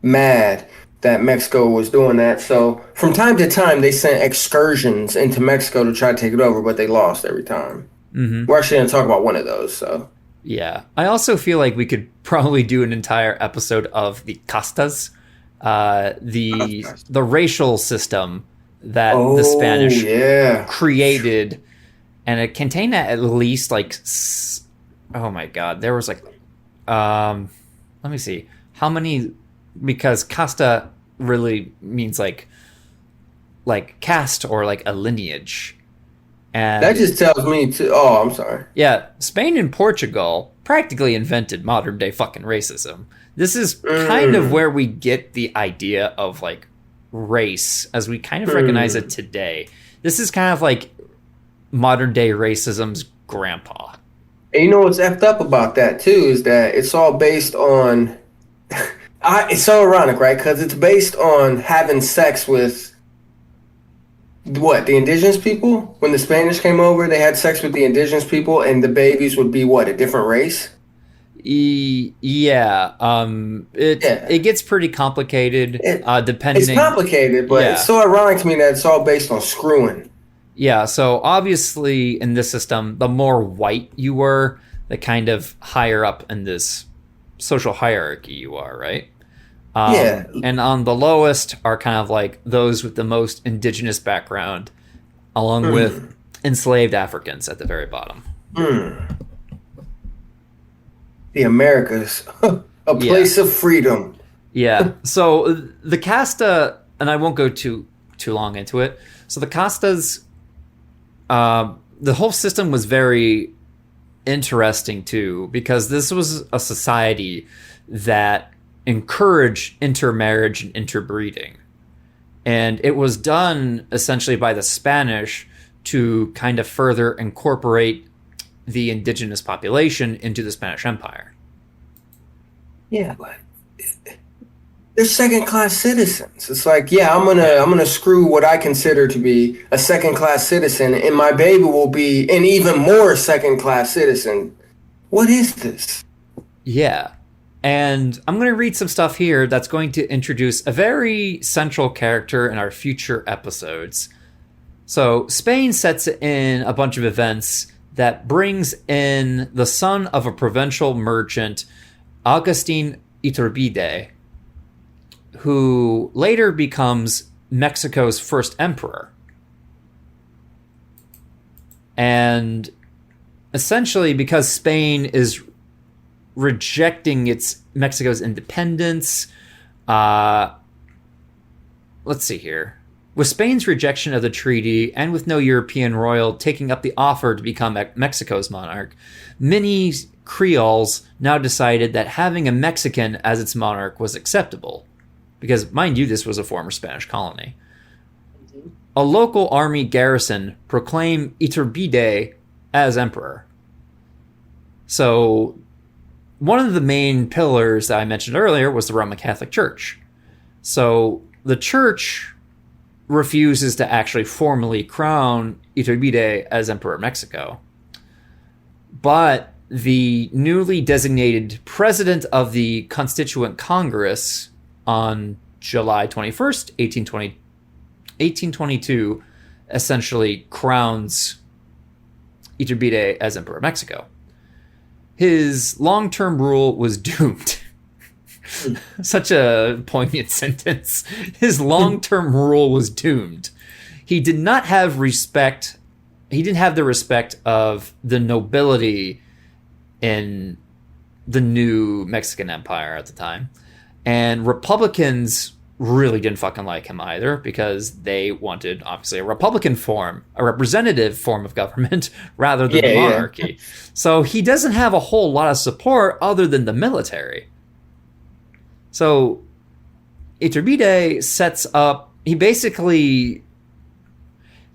mad that Mexico was doing that. So from time to time, they sent excursions into Mexico to try to take it over, but they lost every time. Mm-hmm. We're actually going to talk about one of those. So yeah, I also feel like we could probably do an entire episode of the castas, the racial system that the Spanish created, and it contained at least like, oh my God, there was like, let me see how many. Because casta really means like caste or like a lineage. And that just tells me to... Oh, I'm sorry. Yeah, Spain and Portugal practically invented modern day fucking racism. This is kind of where we get the idea of like race as we kind of recognize it today. This is kind of like modern day racism's grandpa. And you know what's effed up about that too is that it's all based on... it's so ironic, right? Because it's based on having sex with, the indigenous people? When the Spanish came over, they had sex with the indigenous people, and the babies would be, a different race? Yeah. It gets pretty complicated, depending... It's complicated, but it's so ironic to me that it's all based on screwing. Yeah, so obviously in this system, the more white you were, the kind of higher up in this social hierarchy you are, right? And on the lowest are kind of like those with the most indigenous background, along with enslaved Africans at the very bottom. The Americas, a place of freedom. Yeah. So the casta, and I won't go too long into it. So the castas, the whole system was very interesting too, because this was a society that encouraged intermarriage and interbreeding, and it was done essentially by the Spanish to kind of further incorporate the indigenous population into the Spanish Empire. Yeah, but they're second-class citizens. It's like, I'm gonna screw what I consider to be a second-class citizen, and my baby will be an even more second-class citizen. What is this? Yeah, and I'm going to read some stuff here that's going to introduce a very central character in our future episodes. So Spain sets in a bunch of events that brings in the son of a provincial merchant, Agustin Iturbide, who later becomes Mexico's first emperor. And essentially, because Spain is rejecting Mexico's independence, let's see here. With Spain's rejection of the treaty, and with no European royal taking up the offer to become Mexico's monarch, many Creoles now decided that having a Mexican as its monarch was acceptable. Because, mind you, this was a former Spanish colony. A local army garrison proclaimed Iturbide as emperor. So, one of the main pillars that I mentioned earlier was the Roman Catholic Church. So, the church refuses to actually formally crown Iturbide as Emperor of Mexico. But the newly designated president of the Constituent Congress on July 21st, 1822, essentially crowns Iturbide as Emperor of Mexico. His long-term rule was doomed. Such a poignant sentence. His long-term rule was doomed. He did not have respect. He didn't have the respect of the nobility in the new Mexican Empire at the time. And Republicans really didn't fucking like him either, because they wanted, obviously, a Republican form, a representative form of government, rather than the monarchy. So he doesn't have a whole lot of support other than the military. So Iturbide sets up, he basically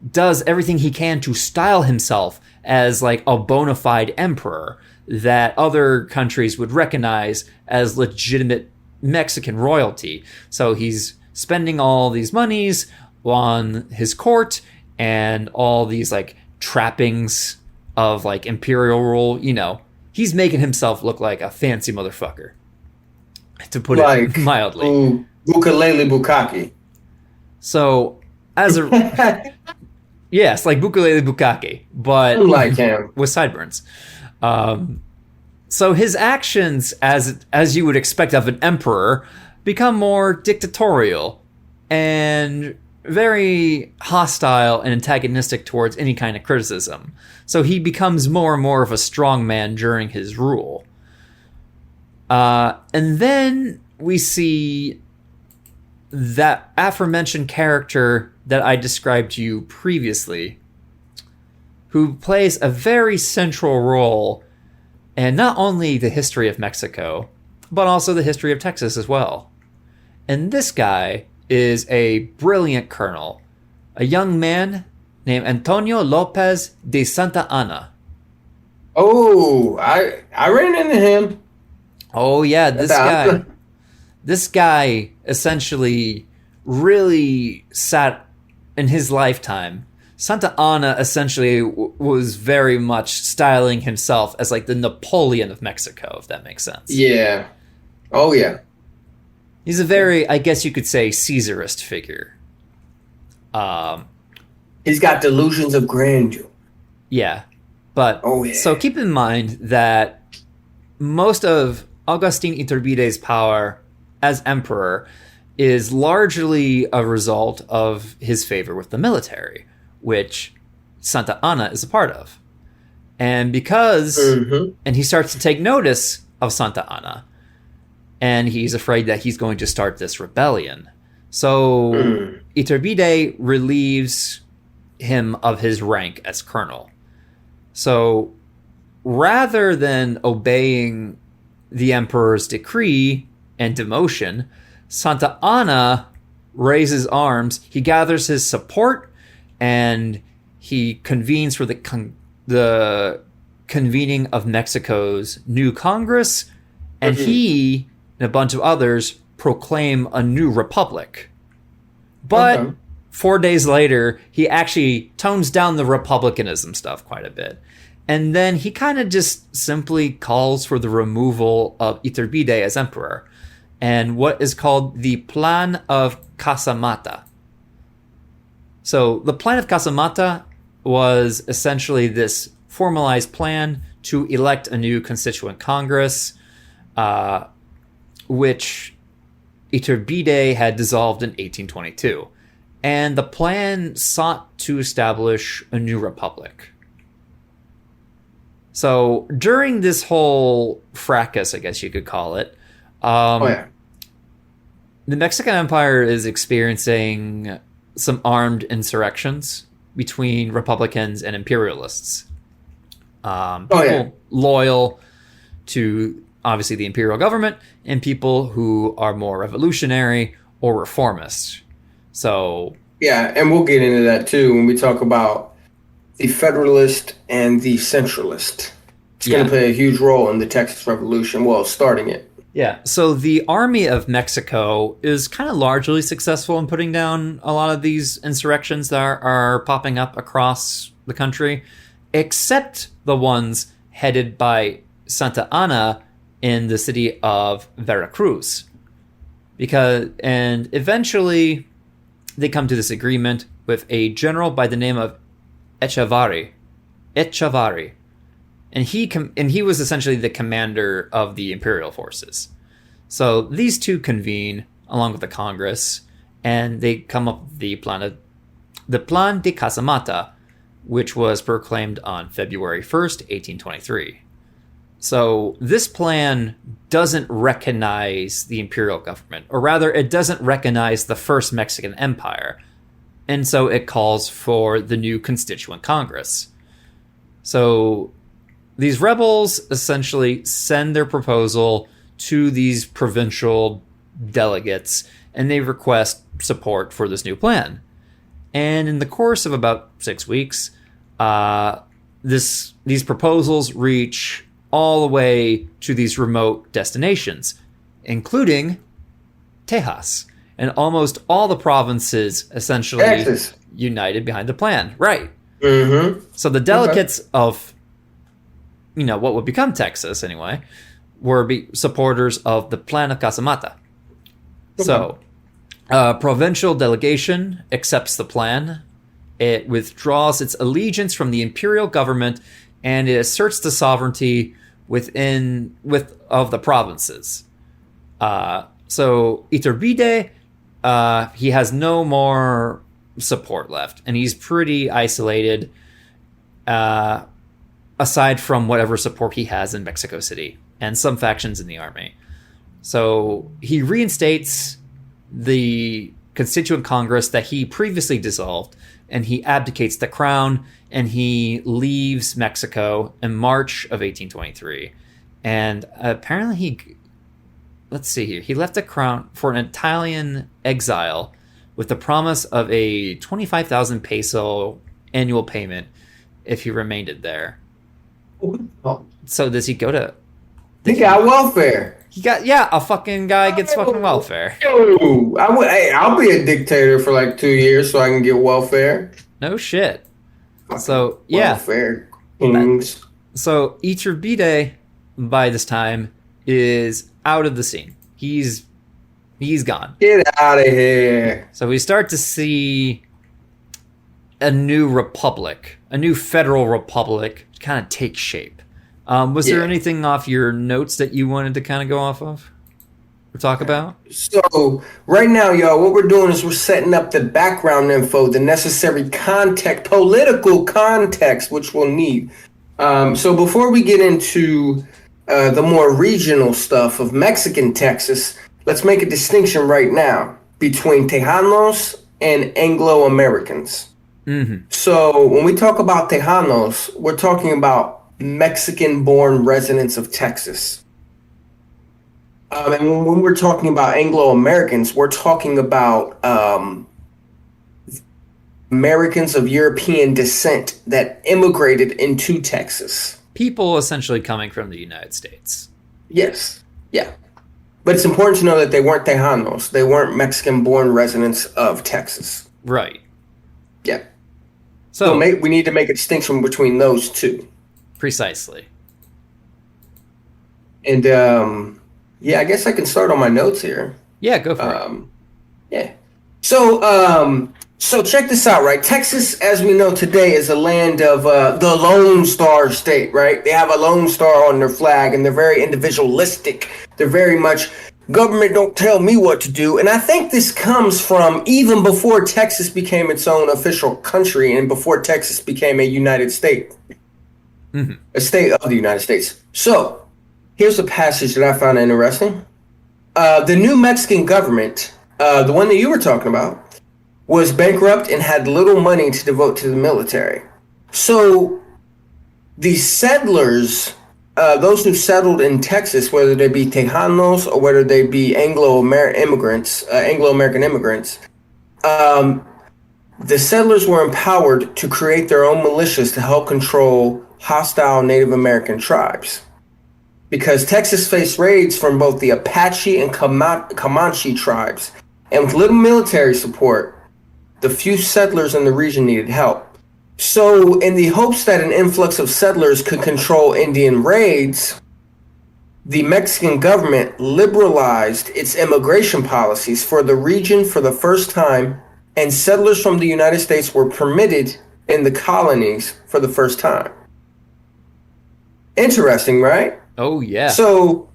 does everything he can to style himself as like a bona fide emperor that other countries would recognize as legitimate Mexican royalty. So he's spending all these monies on his court and all these like trappings of like imperial rule. You know, he's making himself look like a fancy motherfucker, to put it mildly. Bukalele Bukake. So as a yes, like Bukalele Bukake, but like him with sideburns. So his actions, as you would expect of an emperor, become more dictatorial and very hostile and antagonistic towards any kind of criticism. So he becomes more and more of a strongman during his rule. And then we see that aforementioned character that I described to you previously, who plays a very central role in not only the history of Mexico, but also the history of Texas as well. And this guy is a brilliant colonel, a young man named Antonio Lopez de Santa Anna. Oh, I ran into him. Oh yeah, this guy essentially really sat in his lifetime. Santa Anna essentially was very much styling himself as like the Napoleon of Mexico, if that makes sense. Yeah. Oh yeah. He's a very, I guess you could say, Caesarist figure. He's got delusions of grandeur. Yeah. But so keep in mind that most of Agustin Iturbide's power as emperor is largely a result of his favor with the military, which Santa Anna is a part of. And because, and he starts to take notice of Santa Anna, and he's afraid that he's going to start this rebellion. So Iturbide relieves him of his rank as colonel. So rather than obeying the emperor's decree and demotion, Santa Anna raises arms. He gathers his support, and he convenes for the convening of Mexico's new Congress, and he and a bunch of others proclaim a new republic. But 4 days later, he actually tones down the republicanism stuff quite a bit. And then he kind of just simply calls for the removal of Iturbide as emperor, and what is called the Plan of Casamata. So the Plan of Casamata was essentially this formalized plan to elect a new constituent Congress, which Iturbide had dissolved in 1822. And the plan sought to establish a new republic. So during this whole fracas, I guess you could call it, the Mexican Empire is experiencing some armed insurrections between Republicans and imperialists. People loyal to, obviously, the imperial government, and people who are more revolutionary or reformist. So yeah, and we'll get into that too when we talk about the Federalist and the Centralist. It's going to play a huge role in the Texas Revolution, well, starting it. Yeah, so the Army of Mexico is kind of largely successful in putting down a lot of these insurrections that are popping up across the country, except the ones headed by Santa Anna in the city of Veracruz. And eventually they come to this agreement with a general by the name of Echavarri. And he was essentially the commander of the imperial forces. So these two convene along with the Congress, and they come up with the Plan de Casamata, which was proclaimed on February 1st, 1823. So this plan doesn't recognize the imperial government, or rather, it doesn't recognize the first Mexican Empire. And so it calls for the new Constituent Congress. So these rebels essentially send their proposal to these provincial delegates, and they request support for this new plan. And in the course of about 6 weeks, these proposals reach all the way to these remote destinations, including Tejas. And almost all the provinces essentially Texas. United behind the plan. Right. Mm-hmm. So the delegates of, what would become Texas anyway, were supporters of the Plan of Casamata. Okay. So provincial delegation accepts the plan. It withdraws its allegiance from the imperial government, and it asserts the sovereignty of the provinces. So Iturbide, he has no more support left, and he's pretty isolated, aside from whatever support he has in Mexico City and some factions in the army. So he reinstates the Constituent Congress that he previously dissolved, and he abdicates the crown, and he leaves Mexico in March of 1823. And apparently let's see here, he left the crown for an Italian exile with the promise of a 25,000 peso annual payment if he remained there. Oh. So does he go to... He got welfare. A fucking guy gets fucking welfare. I'll be a dictator for like 2 years so I can get welfare. No shit. So, welfare kings. So Iturbide, by this time, is out of the scene. He's gone. Get out of here. So we start to see a new republic, a new federal republic kind of take shape. Was there anything off your notes that you wanted to kind of go off of or talk about? So right now, y'all, what we're doing is we're setting up the background info, the necessary context, political context, which we'll need. So before we get into the more regional stuff of Mexican Texas, let's make a distinction right now between Tejanos and Anglo-Americans. Mm-hmm. So when we talk about Tejanos, we're talking about Mexican-born residents of Texas. And when we're talking about Anglo-Americans, we're talking about Americans of European descent that immigrated into Texas. People essentially coming from the United States. Yes. Yeah. But it's important to know that they weren't Tejanos. They weren't Mexican-born residents of Texas. Right. Yeah. So we need to make a distinction between those two. Precisely. And, I guess I can start on my notes here. Yeah, go for it. Yeah. So check this out, right? Texas, as we know today, is a land of the Lone Star State, right? They have a Lone Star on their flag, and they're very individualistic. They're very much, government don't tell me what to do. And I think this comes from even before Texas became its own official country and before Texas became a United State. Mm-hmm. A state of the United States. So here's a passage that I found interesting. The new Mexican government, the one that you were talking about, was bankrupt and had little money to devote to the military. So the settlers, those who settled in Texas, whether they be Tejanos or whether they be Anglo-American immigrants, the settlers were empowered to create their own militias to help control hostile Native American tribes. Because Texas faced raids from both the Apache and Comanche tribes, and with little military support, the few settlers in the region needed help. So, in the hopes that an influx of settlers could control Indian raids, the Mexican government liberalized its immigration policies for the region for the first time, and settlers from the United States were permitted in the colonies for the first time. Interesting, right? Oh, yeah. So,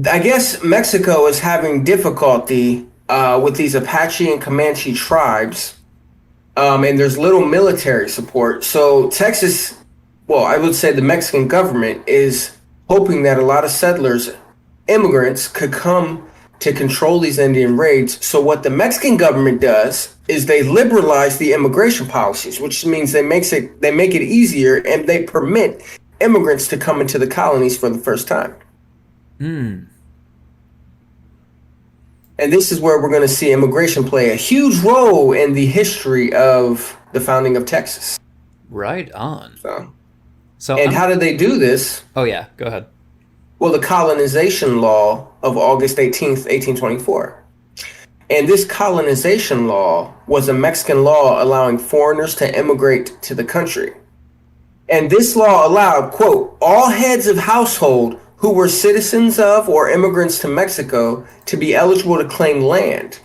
I guess Mexico is having difficulty with these Apache and Comanche tribes, and there's little military support. So Texas, well, I would say the Mexican government is hoping that a lot of settlers, immigrants, could come to control these Indian raids. So what the Mexican government does is they liberalize the immigration policies, which means they make it easier, and they permit immigrants to come into the colonies for the first time. And this is where we're going to see immigration play a huge role in the history of the founding of Texas. Right on. How did they do this? Oh, yeah. Go ahead. Well, the colonization law of August 18th, 1824. And this colonization law was a Mexican law allowing foreigners to immigrate to the country. And this law allowed, quote, all heads of household who were citizens of or immigrants to Mexico to be eligible to claim land.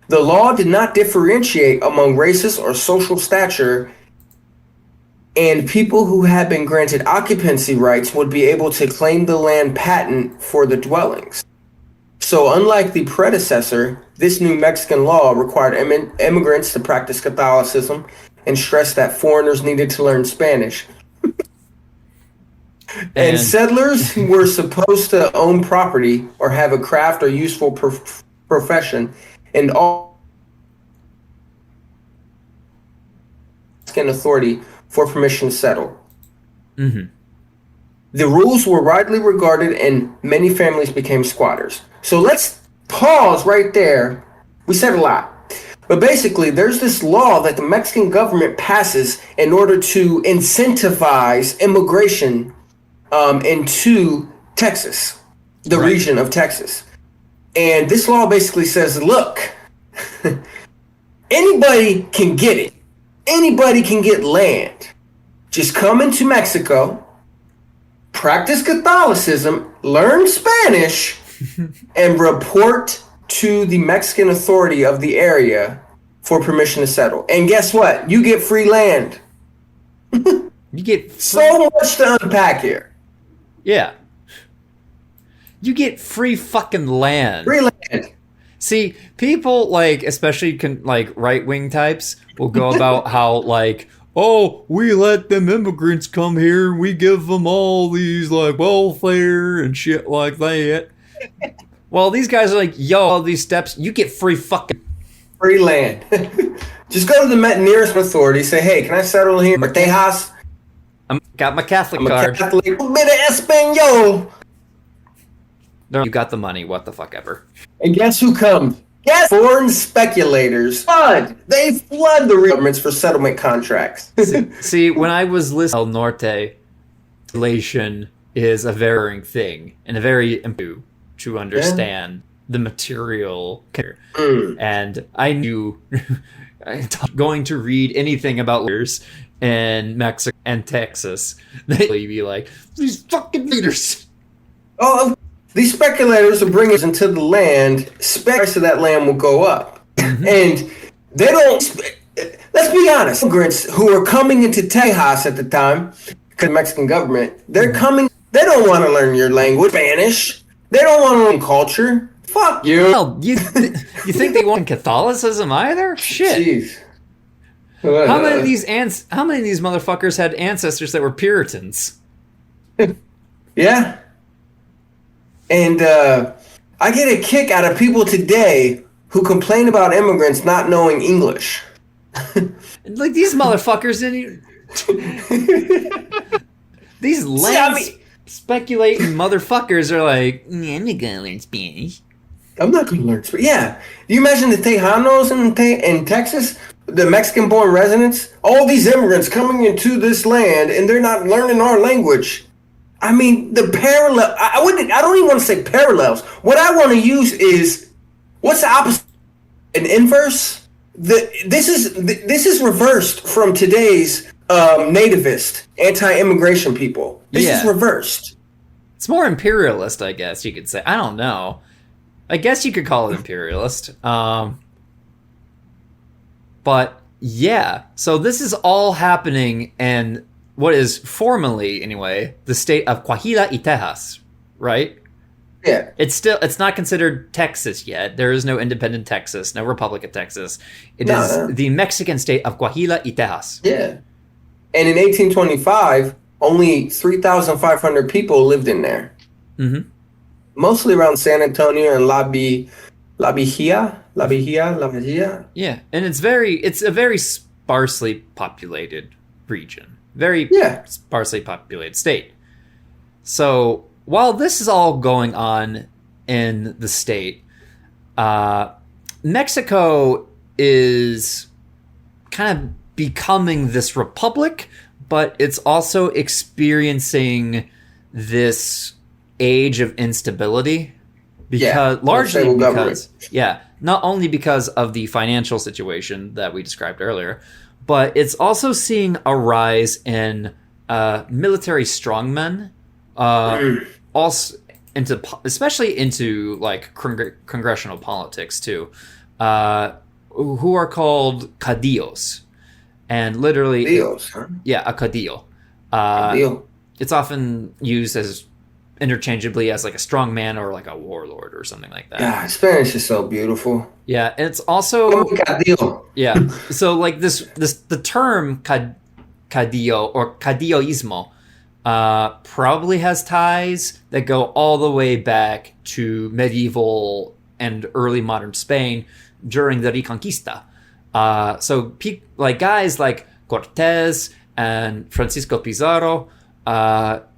The law did not differentiate among races or social stature, and people who had been granted occupancy rights would be able to claim the land patent for the dwellings. So unlike the predecessor, this new Mexican law required immigrants to practice Catholicism and stressed that foreigners needed to learn Spanish. And settlers were supposed to own property or have a craft or useful profession, and all Mexican authority for permission to settle. Mm-hmm. The rules were widely regarded, and many families became squatters. So let's pause right there. We said a lot. But basically, there's this law that the Mexican government passes in order to incentivize immigration into Texas, the region of Texas. And this law basically says, look, anybody can get it. Anybody can get land. Just come into Mexico, practice Catholicism, learn Spanish, and report to the Mexican authority of the area for permission to settle. And guess what? You get free land. You get so much to unpack here. Yeah. You get free fucking land. Free land. See, people especially right-wing types will go about how oh, we let them immigrants come here and we give them all these welfare and shit like that. Well, these guys are yo, all these steps, you get free land. Just go to the nearest authority, say, hey, can I settle here at Tejas? Got my Catholic card. Catholic. A bit of Espanol. You got the money. What the fuck ever. And guess who comes? Guess foreign speculators. They flood the governments for settlement contracts. See, when I was listening, El Norte, relation is a varying thing and a very important to understand the material. And I knew going to read anything about leaders in Mexico and Texas, they'd be like, these fucking leaders. Oh, these speculators are bringing us into the land. The price of that land will go up. Mm-hmm. And they don't, let's be honest, immigrants who are coming into Tejas at the time, because the Mexican government, they're coming, they don't want to learn your language, Spanish. They don't want to learn culture. Fuck you. Well, you think they want Catholicism either? Shit. Jeez. How many of these motherfuckers had ancestors that were Puritans? Yeah. And I get a kick out of people today who complain about immigrants not knowing English. These motherfuckers didn't even... These speculating motherfuckers are I'm not gonna learn Spanish. I'm not gonna learn Spanish. Yeah. Do you imagine the Tejanos in Texas? The Mexican-born residents? All these immigrants coming into this land and they're not learning our language. I mean, the parallel... I don't even want to say parallels. What I want to use is... What's the opposite? An inverse? This is reversed from today's nativist anti-immigration people. This is reversed. It's more imperialist, I guess you could say. I don't know. I guess you could call it imperialist. But yeah, so this is all happening in what is formally, anyway, the state of Coahuila y Tejas, right? Yeah. It's not considered Texas yet. There is no independent Texas, no Republic of Texas. It is the Mexican state of Coahuila y Tejas. Yeah. And in 1825, only 3,500 people lived in there. Mm-hmm. Mostly around San Antonio and La Vigía. Yeah, and it's a very sparsely populated region. Very sparsely populated state. So while this is all going on in the state, Mexico is kind of becoming this republic, but it's also experiencing this age of instability because not only because of the financial situation that we described earlier, but it's also seeing a rise in military strongmen, also especially into like congressional politics too, who are called cadillos, and literally, a cadillo. It's often used as interchangeably as like a strong man or like a warlord or something like that. Yeah, Spanish is so beautiful. Yeah, it's also yeah. So like the term cadillo or cadilloismo probably has ties that go all the way back to medieval and early modern Spain during the Reconquista. So like guys like Cortés and Francisco Pizarro.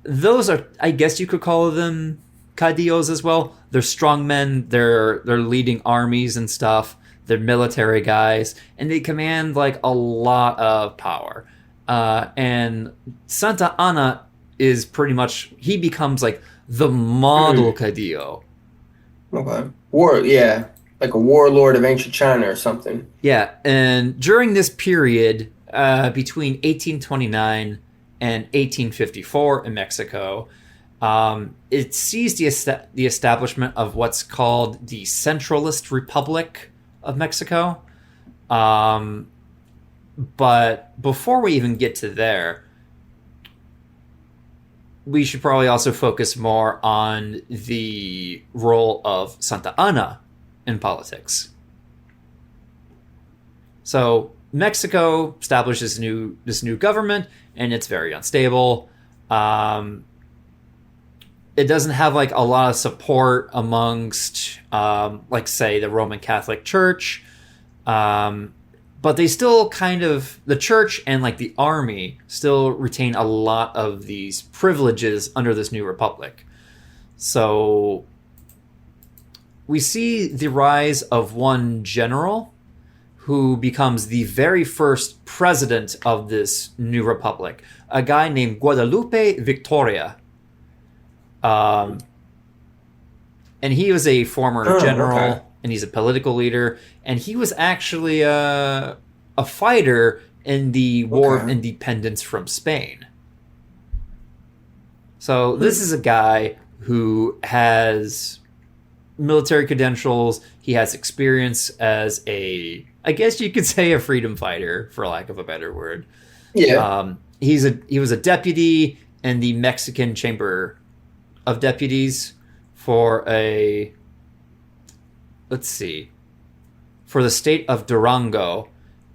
Those are, I guess you could call them cadillos as well. They're strong men. They're leading armies and stuff. They're military guys, and they command like a lot of power. And Santa Anna is pretty much, he becomes like the model cadillo. Okay. Like a warlord of ancient China or something. Yeah, and during this period, between 1829 and 1854 in Mexico, it sees the establishment of what's called the Centralist Republic of Mexico. But before we even get to there, we should probably also focus more on the role of Santa Anna in politics. So Mexico establishes this new government, and it's very unstable. It doesn't have like a lot of support amongst, like say, the Roman Catholic Church, but they still kind of, the church and like the army still retain a lot of these privileges under this new republic. So we see the rise of one general who becomes the very first president of this new republic, a guy named Guadalupe Victoria. And he was a former general, and he's a political leader, and he was actually a fighter in the War of Independence from Spain. So this is a guy who has military credentials. He has experience as I guess you could say a freedom fighter, for lack of a better word. Yeah. He was a deputy in the Mexican Chamber of Deputies for the state of Durango,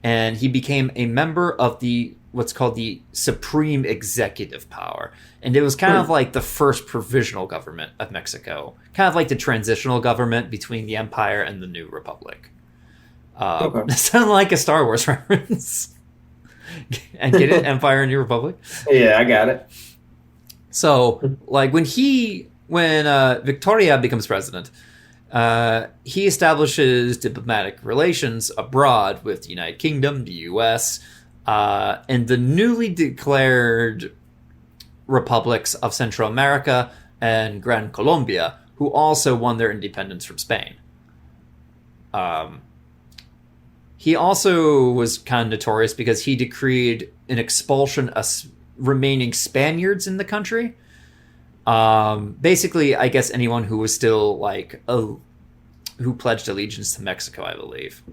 and he became a member of what's called the Supreme Executive Power. And it was kind of like the first provisional government of Mexico, kind of like the transitional government between the Empire and the New Republic. That sounded like a Star Wars reference. And get it? Empire and New Republic? Yeah, I got it. So, like, when Victoria becomes president, he establishes diplomatic relations abroad with the United Kingdom, the U.S., and the newly declared republics of Central America and Gran Colombia, who also won their independence from Spain. He also was kind of notorious because he decreed an expulsion of remaining Spaniards in the country. Basically, I guess anyone who was still like who pledged allegiance to Mexico, I believe.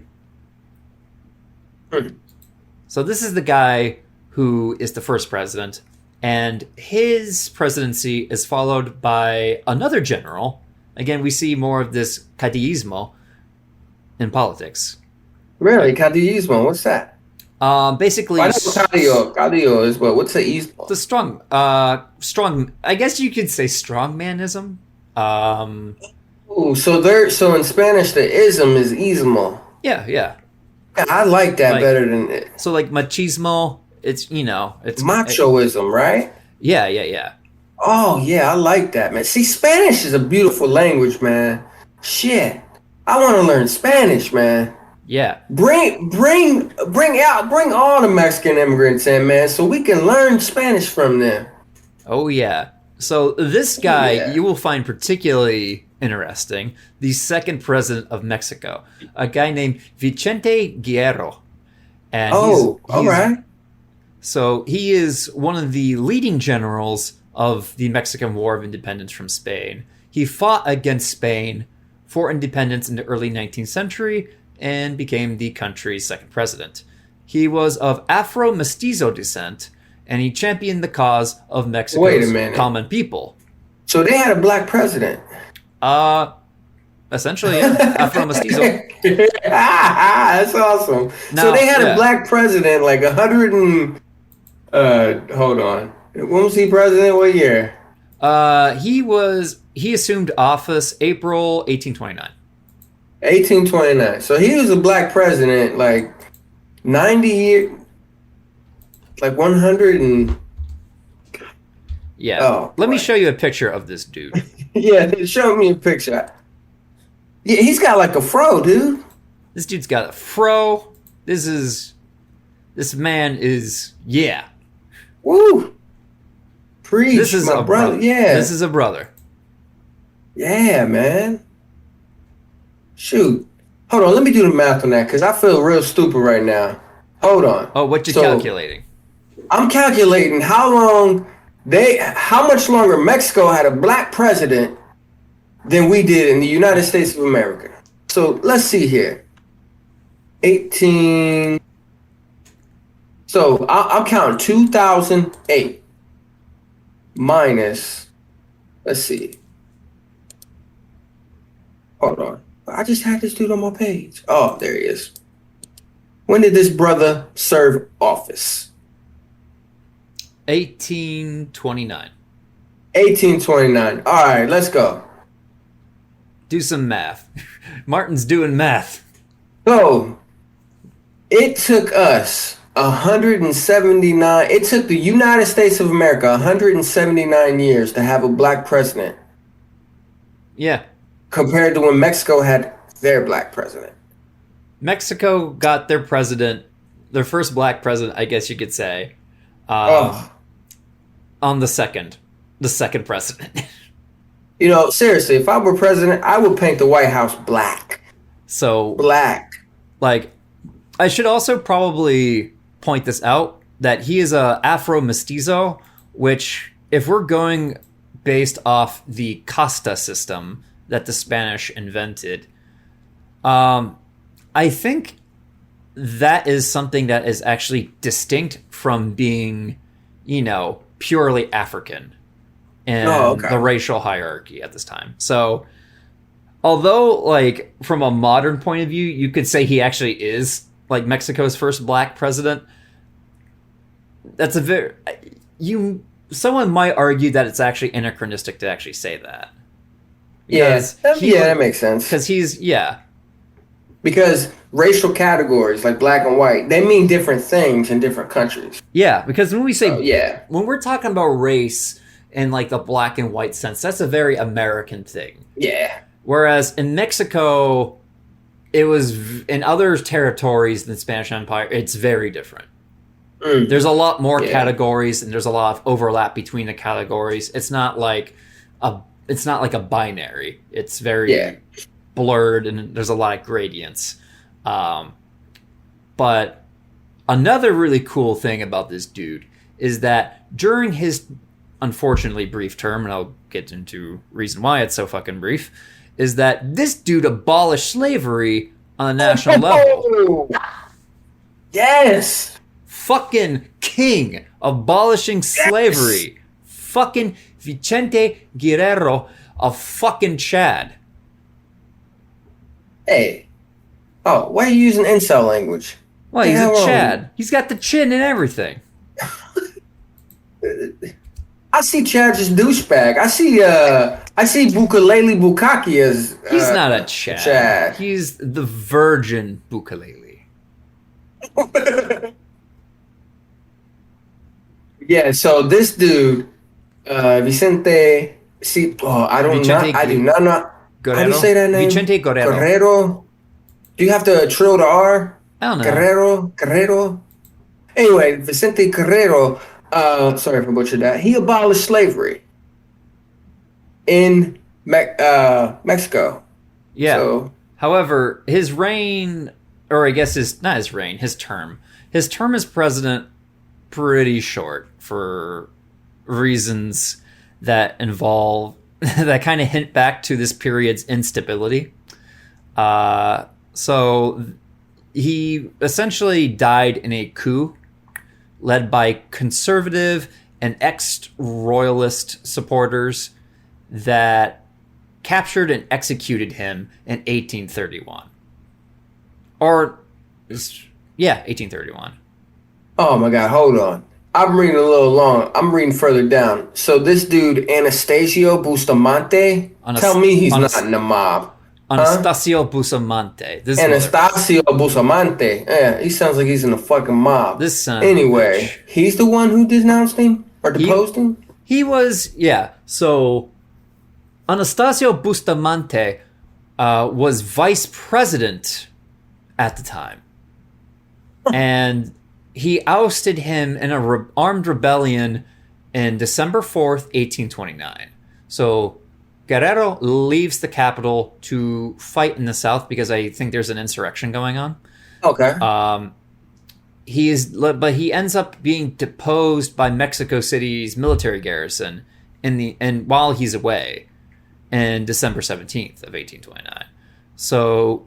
So this is the guy who is the first president, and his presidency is followed by another general. Again, we see more of this caudillismo in politics. Really, caudillismo? What's that? Basically, I know caudillo is what? What's the ismo? The strong. I guess you could say strongmanism. Ooh, so in Spanish the ism is ismo. Yeah. I like that better than it. So like machismo, it's it's machoism, right? Yeah. Oh yeah, I like that, man. See, Spanish is a beautiful language, man. Shit, I want to learn Spanish, man. Yeah. Bring all the Mexican immigrants in, man, so we can learn Spanish from them. Oh yeah. So this guy you will find particularly interesting, the second president of Mexico, a guy named Vicente Guerrero. And all right. So he is one of the leading generals of the Mexican War of Independence from Spain. He fought against Spain for independence in the early 19th century and became the country's second president. He was of Afro-Mestizo descent, and he championed the cause of Mexico's common people. So they had a black president. Essentially, yeah. Afro-Mestizo. That's awesome. Now, so they had a black president, like 100 and... hold on. When was he president? What year? He assumed office April 1829. 1829. So he was a black president, like 90 years... Like 100 and... Yeah. Oh, let me show you a picture of this dude. Yeah, show me a picture. Yeah, he's got like a fro, dude. This dude's got a fro. This man is, yeah. Woo. Preach, this is my brother. Yeah. This is a brother. Yeah, man. Shoot. Hold on, let me do the math on that, because I feel real stupid right now. Hold on. Oh, what you calculating? I'm calculating how much longer Mexico had a black president than we did in the United States of America. So let's see here. 18. So I'll count 2008 minus, let's see. Hold on. I just had this dude on my page. Oh, there he is. When did this brother serve office? 1829. 1829. All right, let's go. Do some math. Martin's doing math. So, it took us 179. It took the United States of America 179 years to have a black president. Yeah. Compared to when Mexico had their black president. Mexico got their first black president, I guess you could say, on the second president. Seriously, if I were president, I would paint the White House black. So black. Like, I should also probably point this out, that he is a Afro-Mestizo, which, if we're going based off the casta system that the Spanish invented, I think that is something that is actually distinct from being, purely African in the racial hierarchy at this time. So, although, like, from a modern point of view, you could say he actually is, like, Mexico's first black president, that's someone might argue that it's actually anachronistic to actually say that. That makes sense. Because racial categories, like black and white, they mean different things in different countries. Yeah, because when we say... when we're talking about race in, like, the black and white sense, that's a very American thing. Yeah. Whereas in Mexico, it was... In other territories than the Spanish Empire, it's very different. There's a lot more categories, and there's a lot of overlap between the categories. It's not like a binary. It's very blurred, and there's a lot of gradients. But another really cool thing about this dude is that during his unfortunately brief term, and I'll get into reason why it's so fucking brief, is that this dude abolished slavery on a national level. Yes. Fucking king abolishing slavery. Fucking Vicente Guerrero of fucking Chad. Hey. Oh, why are you using incel language? Well, he's a Chad. He's got the chin and everything. I see Chad as douchebag. I see Bukalele Bukaki as he's not a Chad. He's the virgin Bukalele. Yeah, so this dude, Vicente, I do not know. Guerrero? How do you say that name? Vicente Guerrero. Guerrero. Do you have to trill the R? I don't know. Guerrero. Anyway, Vicente Guerrero, sorry if I butchered that. He abolished slavery in Mexico. Yeah. So, however, his reign, or I guess his term as president, pretty short for reasons that involve that kind of hint back to this period's instability. So he essentially died in a coup led by conservative and ex-royalist supporters that captured and executed him in 1831. 1831. Oh my God, hold on. I'm reading a little long. I'm reading further down. So this dude, Anastasio Bustamante, tell me he's not in the mob. Anastasio Bustamante. Anastasio Bustamante. Yeah, he sounds like he's in the fucking mob. This son. Anyway, he's the one who denounced him or deposed him? He was, yeah. So Anastasio Bustamante was vice president at the time. And he ousted him in an armed rebellion in December 4th, 1829. So Guerrero leaves the capital to fight in the south because I think there's an insurrection going on. Okay. But he ends up being deposed by Mexico City's military garrison while he's away in December 17th of 1829. So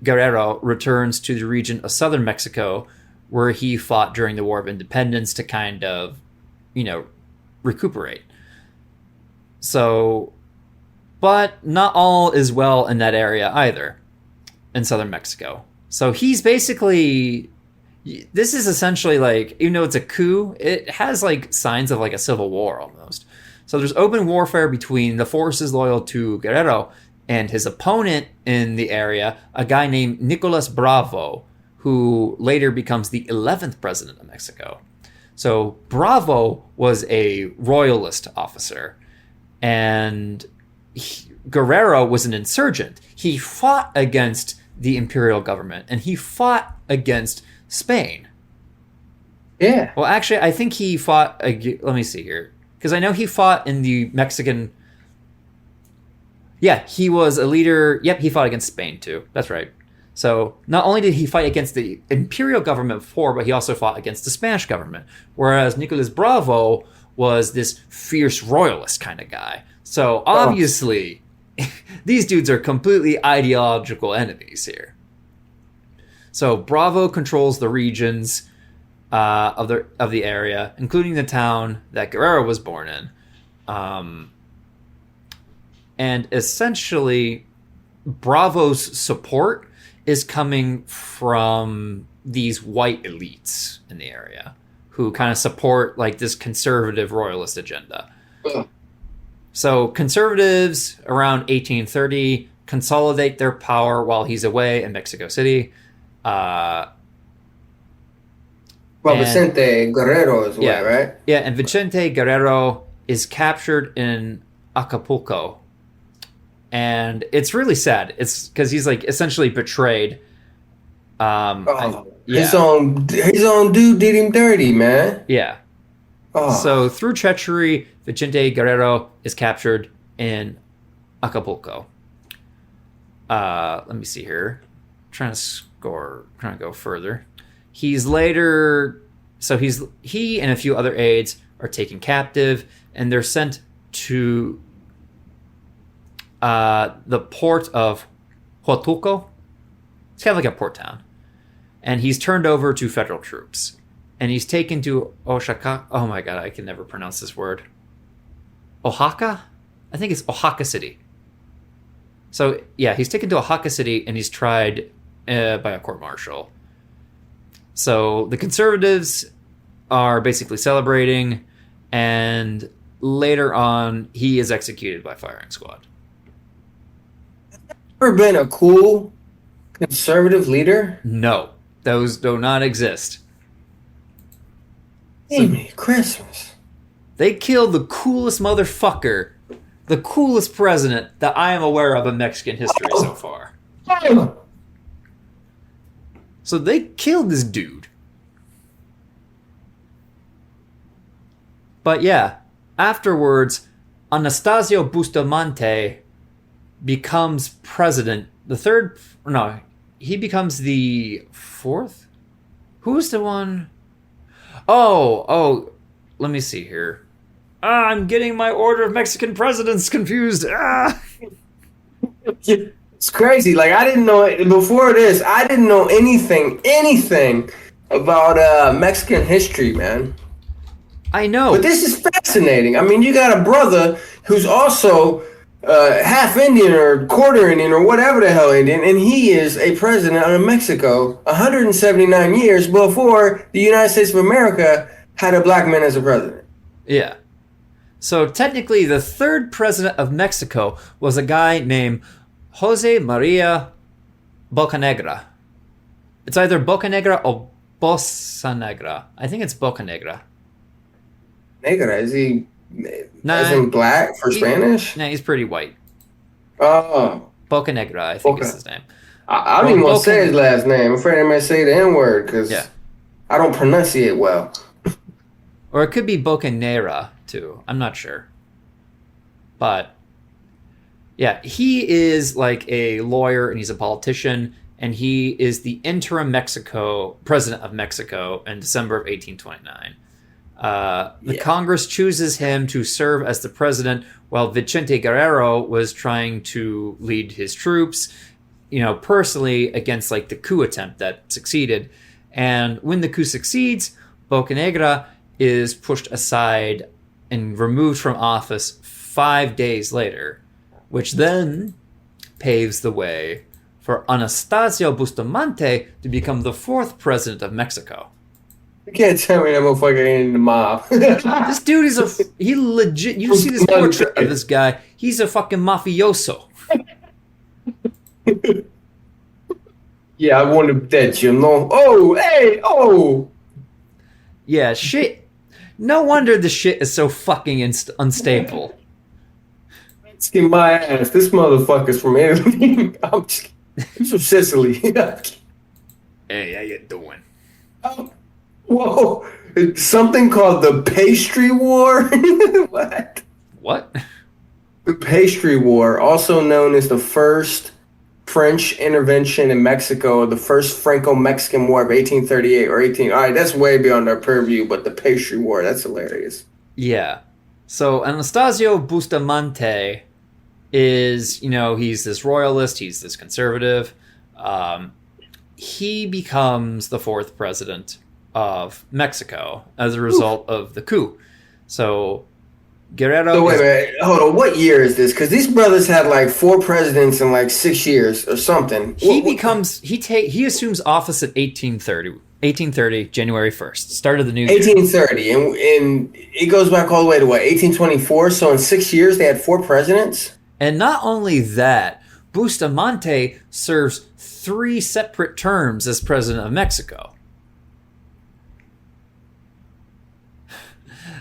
Guerrero returns to the region of southern Mexico where he fought during the War of Independence to kind of, recuperate. So, but not all is well in that area either, in southern Mexico. So he's basically, this is essentially like, even though it's a coup, it has like signs of like a civil war almost. So there's open warfare between the forces loyal to Guerrero and his opponent in the area, a guy named Nicolas Bravo, who later becomes the 11th president of Mexico. So Bravo was a royalist officer, and Guerrero was an insurgent. He fought against the imperial government, and he fought against Spain. Yeah. Well, actually, I think he fought... let me see here. Because I know he fought in the Mexican... Yeah, he was a leader... Yep, he fought against Spain, too. That's right. So not only did he fight against the imperial government before, but he also fought against the Spanish government. Whereas Nicolas Bravo was this fierce royalist kind of guy. So obviously, these dudes are completely ideological enemies here. So Bravo controls the regions of the area, including the town that Guerrero was born in. And essentially, Bravo's support is coming from these white elites in the area who kind of support like this conservative royalist agenda. So conservatives around 1830 consolidate their power while he's away in Mexico City. Vicente Guerrero is away, right? Yeah, and Vicente Guerrero is captured in Acapulco. And it's really sad. It's because he's like essentially betrayed. His own dude did him dirty, man. Yeah. So through treachery, Vicente Guerrero is captured in Acapulco. Let me see here. I'm trying to trying to go further. He's later, so he and a few other aides are taken captive, and they're sent to the port of Huatuco. It's kind of like a port town. And he's turned over to federal troops. And he's taken to Oaxaca. Oh my god, I can never pronounce this word. Oaxaca? I think it's Oaxaca City. So, yeah, he's taken to Oaxaca City and he's tried by a court-martial. So the conservatives are basically celebrating, and later on, he is executed by firing squad. Ever been a cool conservative leader? No, those do not exist. Amy, Christmas. They killed the coolest motherfucker, the coolest president that I am aware of in Mexican history so far. So they killed this dude. But yeah, afterwards, Anastasio Bustamante becomes president. He becomes the fourth? Who's the one? Oh, let me see here. I'm getting my order of Mexican presidents confused. It's crazy. Like, I didn't know before this. I didn't know anything about Mexican history, man. I know. But this is fascinating. I mean, you got a brother who's also half Indian or quarter Indian or whatever the hell Indian, and he is a president of Mexico 179 years before the United States of America had a black man as a president. Yeah. So technically, the third president of Mexico was a guy named Jose Maria Bocanegra. It's either Bocanegra or Bocanegra. I think it's Bocanegra. Negra, is he as in black for Spanish? No, he's pretty white. Oh. Bocanegra, I think is his name. I don't even want to say his last name. I'm afraid I might say the N-word because I don't pronunciate well. Or it could be Bocanera, too. I'm not sure. But, yeah, he is like a lawyer and he's a politician, and he is the interim president of Mexico in December of 1829. The Congress chooses him to serve as the president while Vicente Guerrero was trying to lead his troops, personally against like the coup attempt that succeeded. And when the coup succeeds, Bocanegra is pushed aside and removed from office 5 days later, which then paves the way for Anastasio Bustamante to become the fourth president of Mexico. You can't tell me that motherfucker ain't in the mob. This dude is he legit, you see this portrait of this guy, he's a fucking mafioso. Yeah, I wanted that, Oh, hey, oh! Yeah, shit. No wonder the shit is so fucking unstable. Let's get my ass. This motherfucker's from Italy. I'm from Sicily. Hey, how you doing? Whoa. Something called the Pastry War? What? The Pastry War, also known as the first French intervention in Mexico, or the first Franco-Mexican War of 1838 or 18... All right, that's way beyond our purview, but the Pastry War, that's hilarious. Yeah. So Anastasio Bustamante is, he's this royalist, he's this conservative. He becomes the fourth president of Mexico as a result of the coup. So Guerrero... So wait a minute, hold on, what year is this? Because these brothers had like 4 presidents in like 6 years or something. He assumes office at 1830, January 1st, start of the new year. 1830, and it goes back all the way to what, 1824? So in 6 years they had 4 presidents? And not only that, Bustamante serves 3 separate terms as president of Mexico.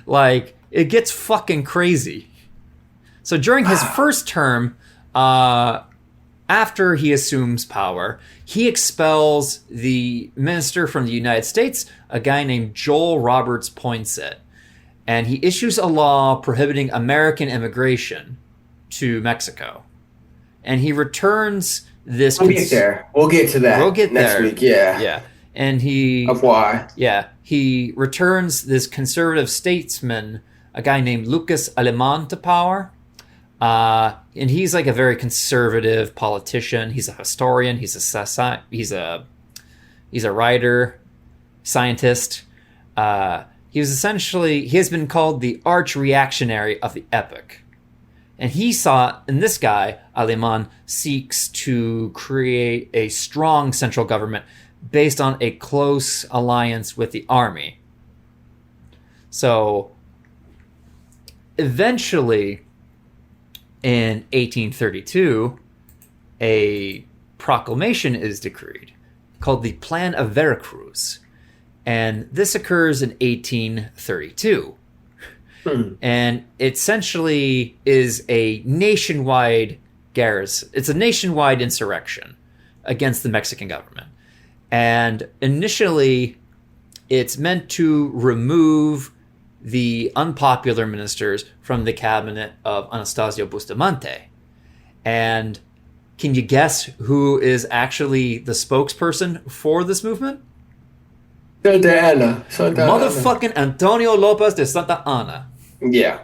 Like, it gets fucking crazy. So during his first term, after he assumes power, he expels the minister from the United States, a guy named Joel Roberts Poinsett. And he issues a law prohibiting American immigration to Mexico. And he returns this. We'll get there. We'll get to that. We'll get next there. week. Yeah. Yeah, and he of why. Yeah, he returns this conservative statesman, a guy named Lucas Alemán, to power. And he's like a very conservative politician. He's a historian. He's a writer, scientist. He has been called the arch reactionary of the epoch. And this guy, Alemán, seeks to create a strong central government based on a close alliance with the army. So, eventually, in 1832, a proclamation is decreed called the Plan of Veracruz. And this occurs in 1832. And it essentially is a nationwide garrison. It's a nationwide insurrection against the Mexican government. And initially, it's meant to remove the unpopular ministers from the cabinet of Anastasio Bustamante. And can you guess who is actually the spokesperson for this movement? Santa Ana. Motherfucking Antonio Lopez de Santa Ana. Yeah.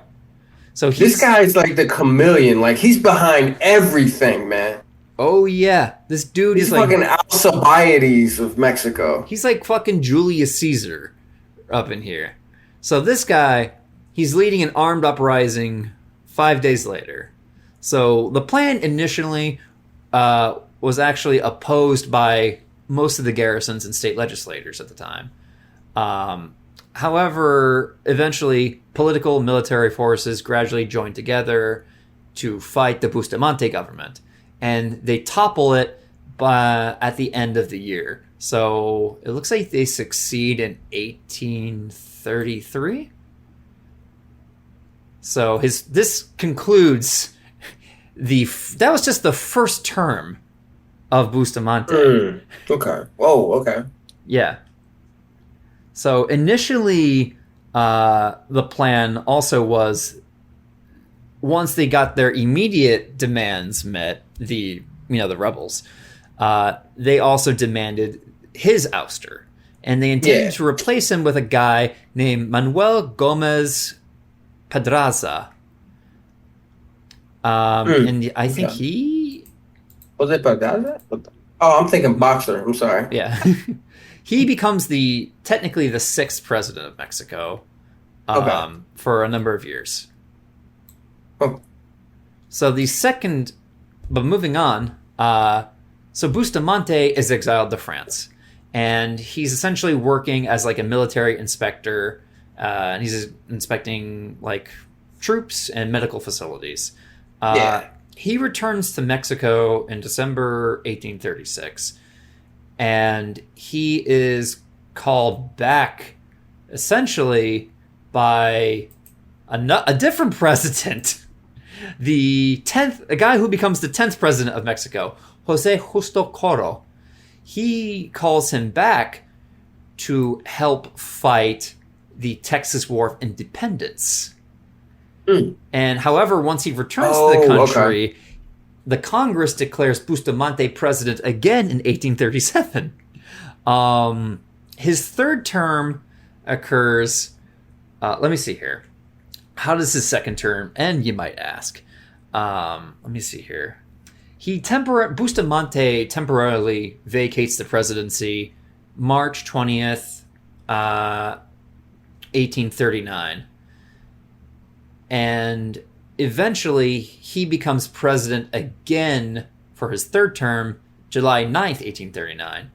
So this guy's like the chameleon. Like, he's behind everything, man. Oh, yeah. This dude is like... fucking Alcibiades of Mexico. He's like fucking Julius Caesar up in here. So this guy, he's leading an armed uprising 5 days later. So the plan initially was actually opposed by most of the garrisons and state legislators at the time. However, eventually, political military forces gradually joined together to fight the Bustamante government. And they topple it at the end of the year. So it looks like they succeed in 1833. So this concludes that was just the first term of Bustamante. Okay. Oh, okay. Yeah. So initially, the plan also was, once they got their immediate demands met, the rebels, they also demanded his ouster, and they intended to replace him with a guy named Manuel Gomez Pedraza. And I think he was it Pedraza? Oh, I'm thinking boxer. I'm sorry. Yeah. He becomes technically the sixth president of Mexico for a number of years. Oh. So but moving on, so Bustamante is exiled to France, and he's essentially working as like a military inspector, and he's inspecting like troops and medical facilities. He returns to Mexico in December 1836. And he is called back, essentially, by a different president, a guy who becomes the 10th president of Mexico, Jose Justo Coro. He calls him back to help fight the Texas War of Independence. And however, once he returns to the country, the Congress declares Bustamante president again in 1837. His third term occurs... let me see here. How does his second term end, you might ask? Let me see here. Bustamante temporarily vacates the presidency March 20th, 1839. And eventually, he becomes president again for his third term, July 9th, 1839.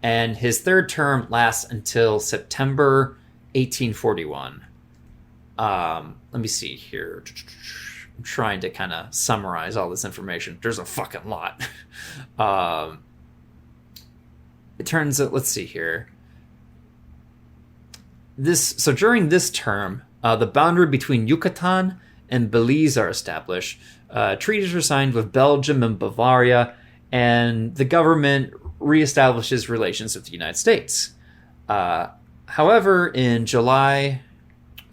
And his third term lasts until September 1841. Let me see here. I'm trying to kind of summarize all this information. There's a fucking lot. It turns out, let's see here. So during this term, the boundary between Yucatan and Belize are established. Treaties are signed with Belgium and Bavaria, and the government reestablishes relations with the United States. However, in July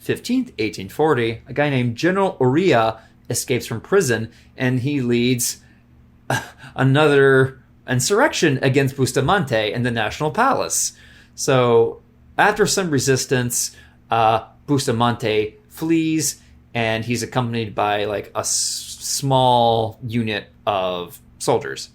15th, 1840, a guy named General Uria escapes from prison, and he leads another insurrection against Bustamante in the National Palace. So after some resistance, Bustamante flees, and he's accompanied by like a small unit of soldiers.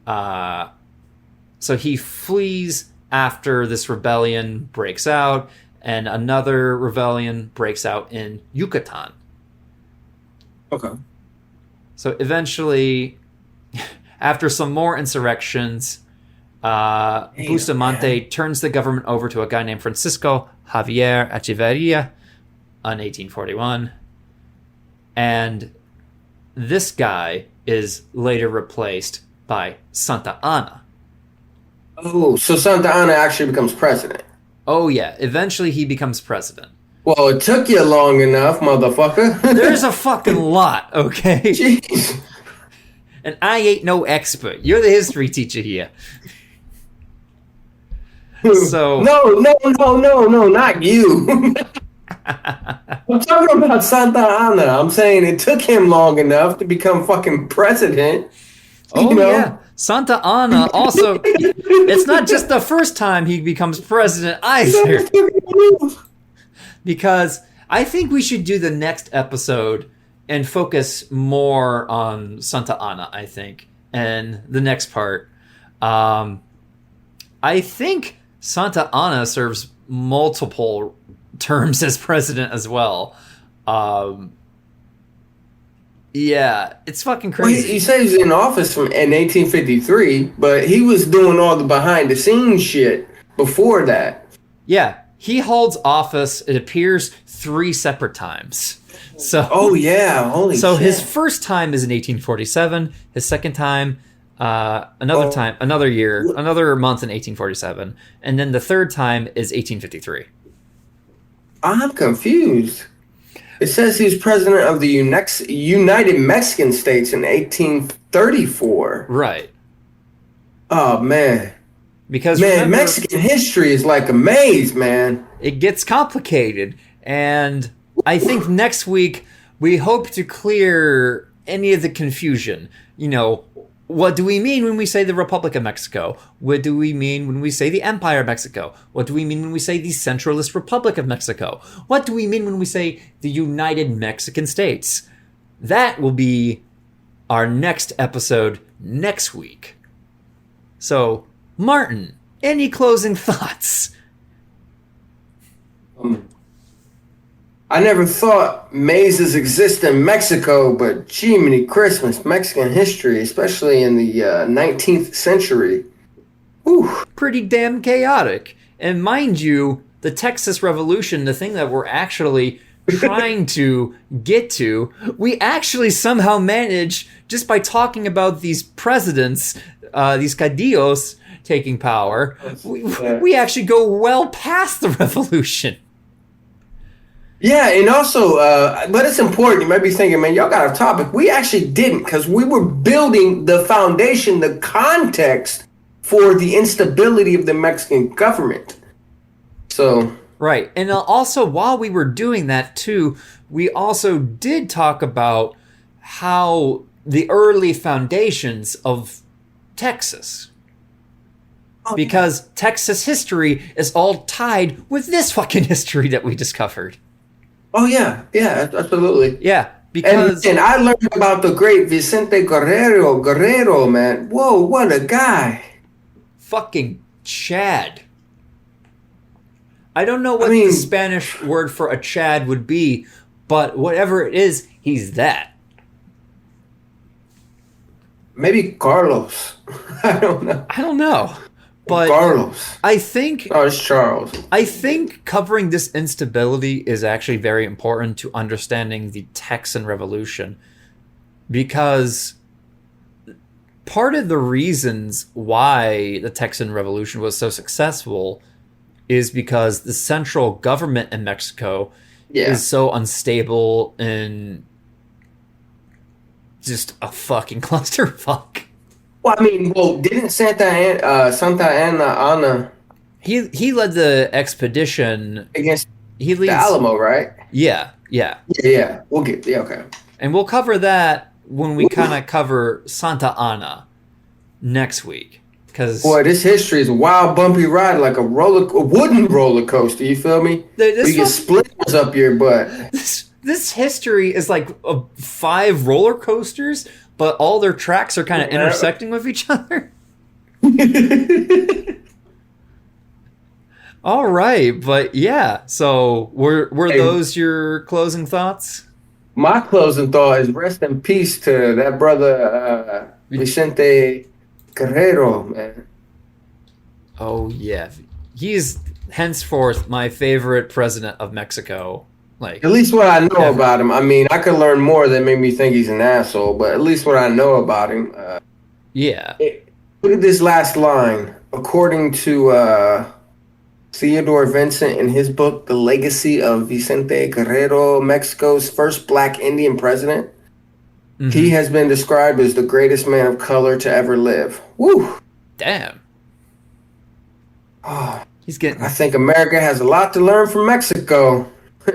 So he flees after this rebellion breaks out, and another rebellion breaks out in Yucatan. Okay. So eventually, after some more insurrections, Bustamante turns the government over to a guy named Francisco Javier Echeverria in 1841. And this guy is later replaced by Santa Anna. Oh, so Santa Anna actually becomes president. Oh, yeah. Eventually, he becomes president. Well, it took you long enough, motherfucker. There's a fucking lot, okay? Jeez. And I ain't no expert. You're the history teacher here. So No, not you. I'm talking about Santa Anna. I'm saying it took him long enough to become fucking president. Oh, yeah. Santa Anna also, it's not just the first time he becomes president either. Because I think we should do the next episode and focus more on Santa Anna, I think, and the next part. I think Santa Anna serves multiple terms as president as well. Yeah, it's fucking crazy. Well, he said he was in office in 1853, but he was doing all the behind-the-scenes shit before that. Yeah, he holds office, it appears, 3 separate times. So, oh, yeah, holy so shit. his first time is in 1847, his second time, another year, another month in 1847, and then the third time is 1853. I'm confused. It says he was president of the United Mexican States in 1834. Right. Oh, man. Because man, remember, Mexican history is like a maze, man. It gets complicated. And I think next week we hope to clear any of the confusion. You know, what do we mean when we say the Republic of Mexico? What do we mean when we say the Empire of Mexico? What do we mean when we say the Centralist Republic of Mexico? What do we mean when we say the United Mexican States? That will be our next episode next week. So, Martin, any closing thoughts? I never thought mazes exist in Mexico, but gee, many Christmas, Mexican history, especially in the 19th century. Whew. Pretty damn chaotic. And mind you, the Texas Revolution, the thing that we're actually trying to get to, we actually somehow managed, just by talking about these presidents, these caudillos taking power, we actually go well past the revolution. Yeah, and also, but it's important. You might be thinking, man, y'all got a topic. We actually didn't, because we were building the foundation, the context for the instability of the Mexican government. So right. And also, while we were doing that, too, we also did talk about how the early foundations of Texas. Because Texas history is all tied with this fucking history that we discovered. Oh, yeah. Yeah, absolutely. Yeah, because... And I learned about the great Vicente Guerrero, man. Whoa, what a guy. Fucking Chad. I don't know what the Spanish word for a Chad would be, but whatever it is, he's that. Maybe Carlos. I don't know. But Carlos. I think... Oh, it's Charles. I think covering this instability is actually very important to understanding the Texan Revolution, because part of the reasons why the Texan Revolution was so successful is because the central government in Mexico is so unstable and just a fucking clusterfuck. Well, I mean, didn't Santa Anna He led the expedition against the Alamo, right? Yeah. We'll get okay. And we'll cover that when we kind of cover Santa Ana next week. Because boy, this history is a wild, bumpy ride, like a wooden roller coaster. You feel me? You get splinters up your butt. This history is like 5 roller coasters, but all their tracks are kind of intersecting with each other. All right, but yeah. So were those your closing thoughts? My closing thought is rest in peace to that brother Vicente Guerrero, man. Oh yeah, he's henceforth my favorite president of Mexico. Like, at least what I know about him. I mean, I could learn more that made me think he's an asshole, but at least what I know about him. Yeah. Look at this last line. According to Theodore Vincent in his book, The Legacy of Vicente Guerrero, Mexico's first black Indian president, he has been described as the greatest man of color to ever live. Woo! Damn. Oh, he's getting. I think America has a lot to learn from Mexico.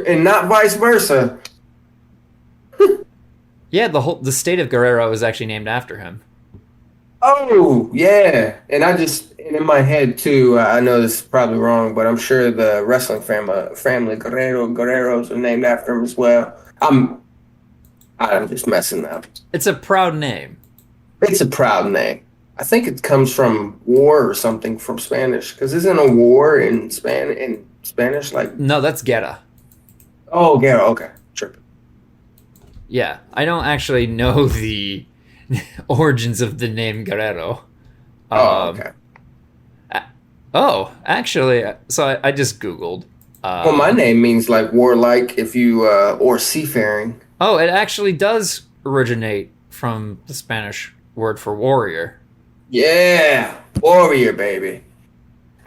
And not vice versa. Yeah, the state of Guerrero is actually named after him. Oh, yeah. And in my head too, I know this is probably wrong, but I'm sure the wrestling family Guerreros are named after him as well. I'm just messing up. It's a proud name. It's a proud name. I think it comes from war or something from Spanish. Because isn't a war in Spanish like? No, that's guerra. Oh, yeah, okay. Tripping. Yeah, I don't actually know the origins of the name Guerrero. Okay. Actually, so I just Googled. Well, my name means like warlike if you, or seafaring. Oh, it actually does originate from the Spanish word for warrior. Yeah, warrior, baby.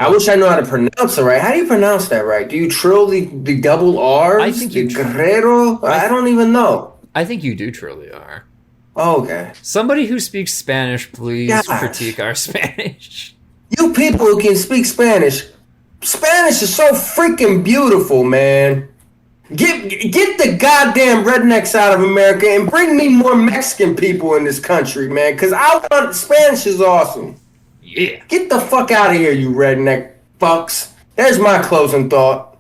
I wish I knew how to pronounce it right. How do you pronounce that right? Do you trill the double R's? I think you Guerrero? I don't even know. I think you do trill the R. Okay. Somebody who speaks Spanish, please critique our Spanish. You people who can speak Spanish is so freaking beautiful, man. Get the goddamn rednecks out of America and bring me more Mexican people in this country, man. Because Spanish is awesome. Yeah. Get the fuck out of here, you redneck fucks. There's my closing thought.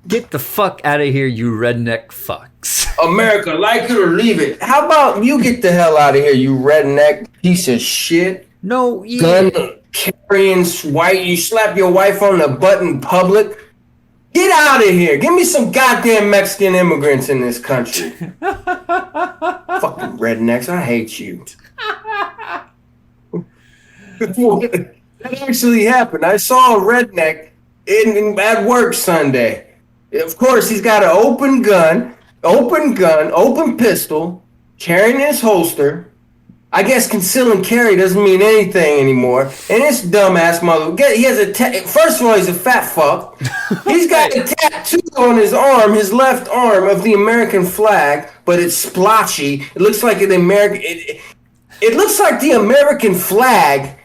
Get the fuck out of here, you redneck fucks. America, like it or leave it. How about you get the hell out of here, you redneck piece of shit? No, yeah. Gun carrying white. You slap your wife on the butt in public. Get out of here. Give me some goddamn Mexican immigrants in this country. Fucking rednecks. I hate you. That actually happened. I saw a redneck at work Sunday. Of course, he's got an open pistol, carrying his holster. I guess conceal and carry doesn't mean anything anymore. And this dumbass mother, he has first of all, he's a fat fuck. He's got a tattoo on his arm, his left arm, of the American flag, but it's splotchy. It looks like it looks like the American flag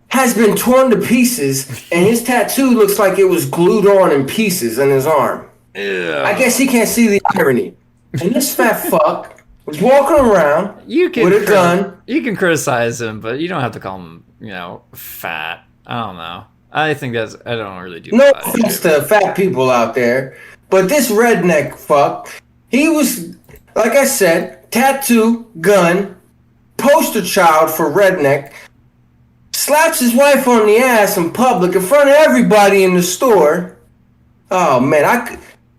has been torn to pieces, and his tattoo looks like it was glued on in pieces in his arm. Ew. I guess he can't see the irony. And this fat fuck was walking around with a gun. You can criticize him, but you don't have to call him, fat. I don't know. I don't really do no offense to fat people out there, but this redneck fuck, he was, like I said, tattoo, gun, poster child for redneck, slaps his wife on the ass in public in front of everybody in the store. Oh, man,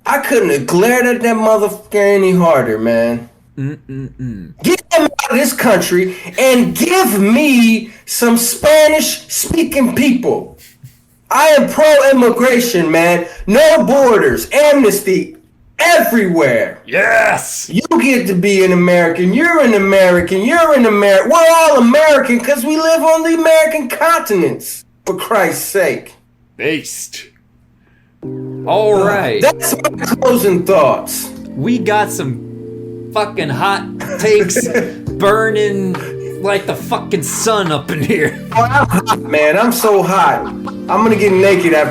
I couldn't have glared at that motherfucker any harder, man. Get him out of this country and give me some Spanish-speaking people. I am pro-immigration, man. No borders, amnesty, everywhere. Yes! You get to be an American. You're an American. You're an American. We're all American because we live on the American continents, for Christ's sake. Based. All right. That's my closing thoughts. We got some fucking hot takes burning like the fucking sun up in here. Oh, I'm hot, man. I'm so hot. I'm gonna get naked after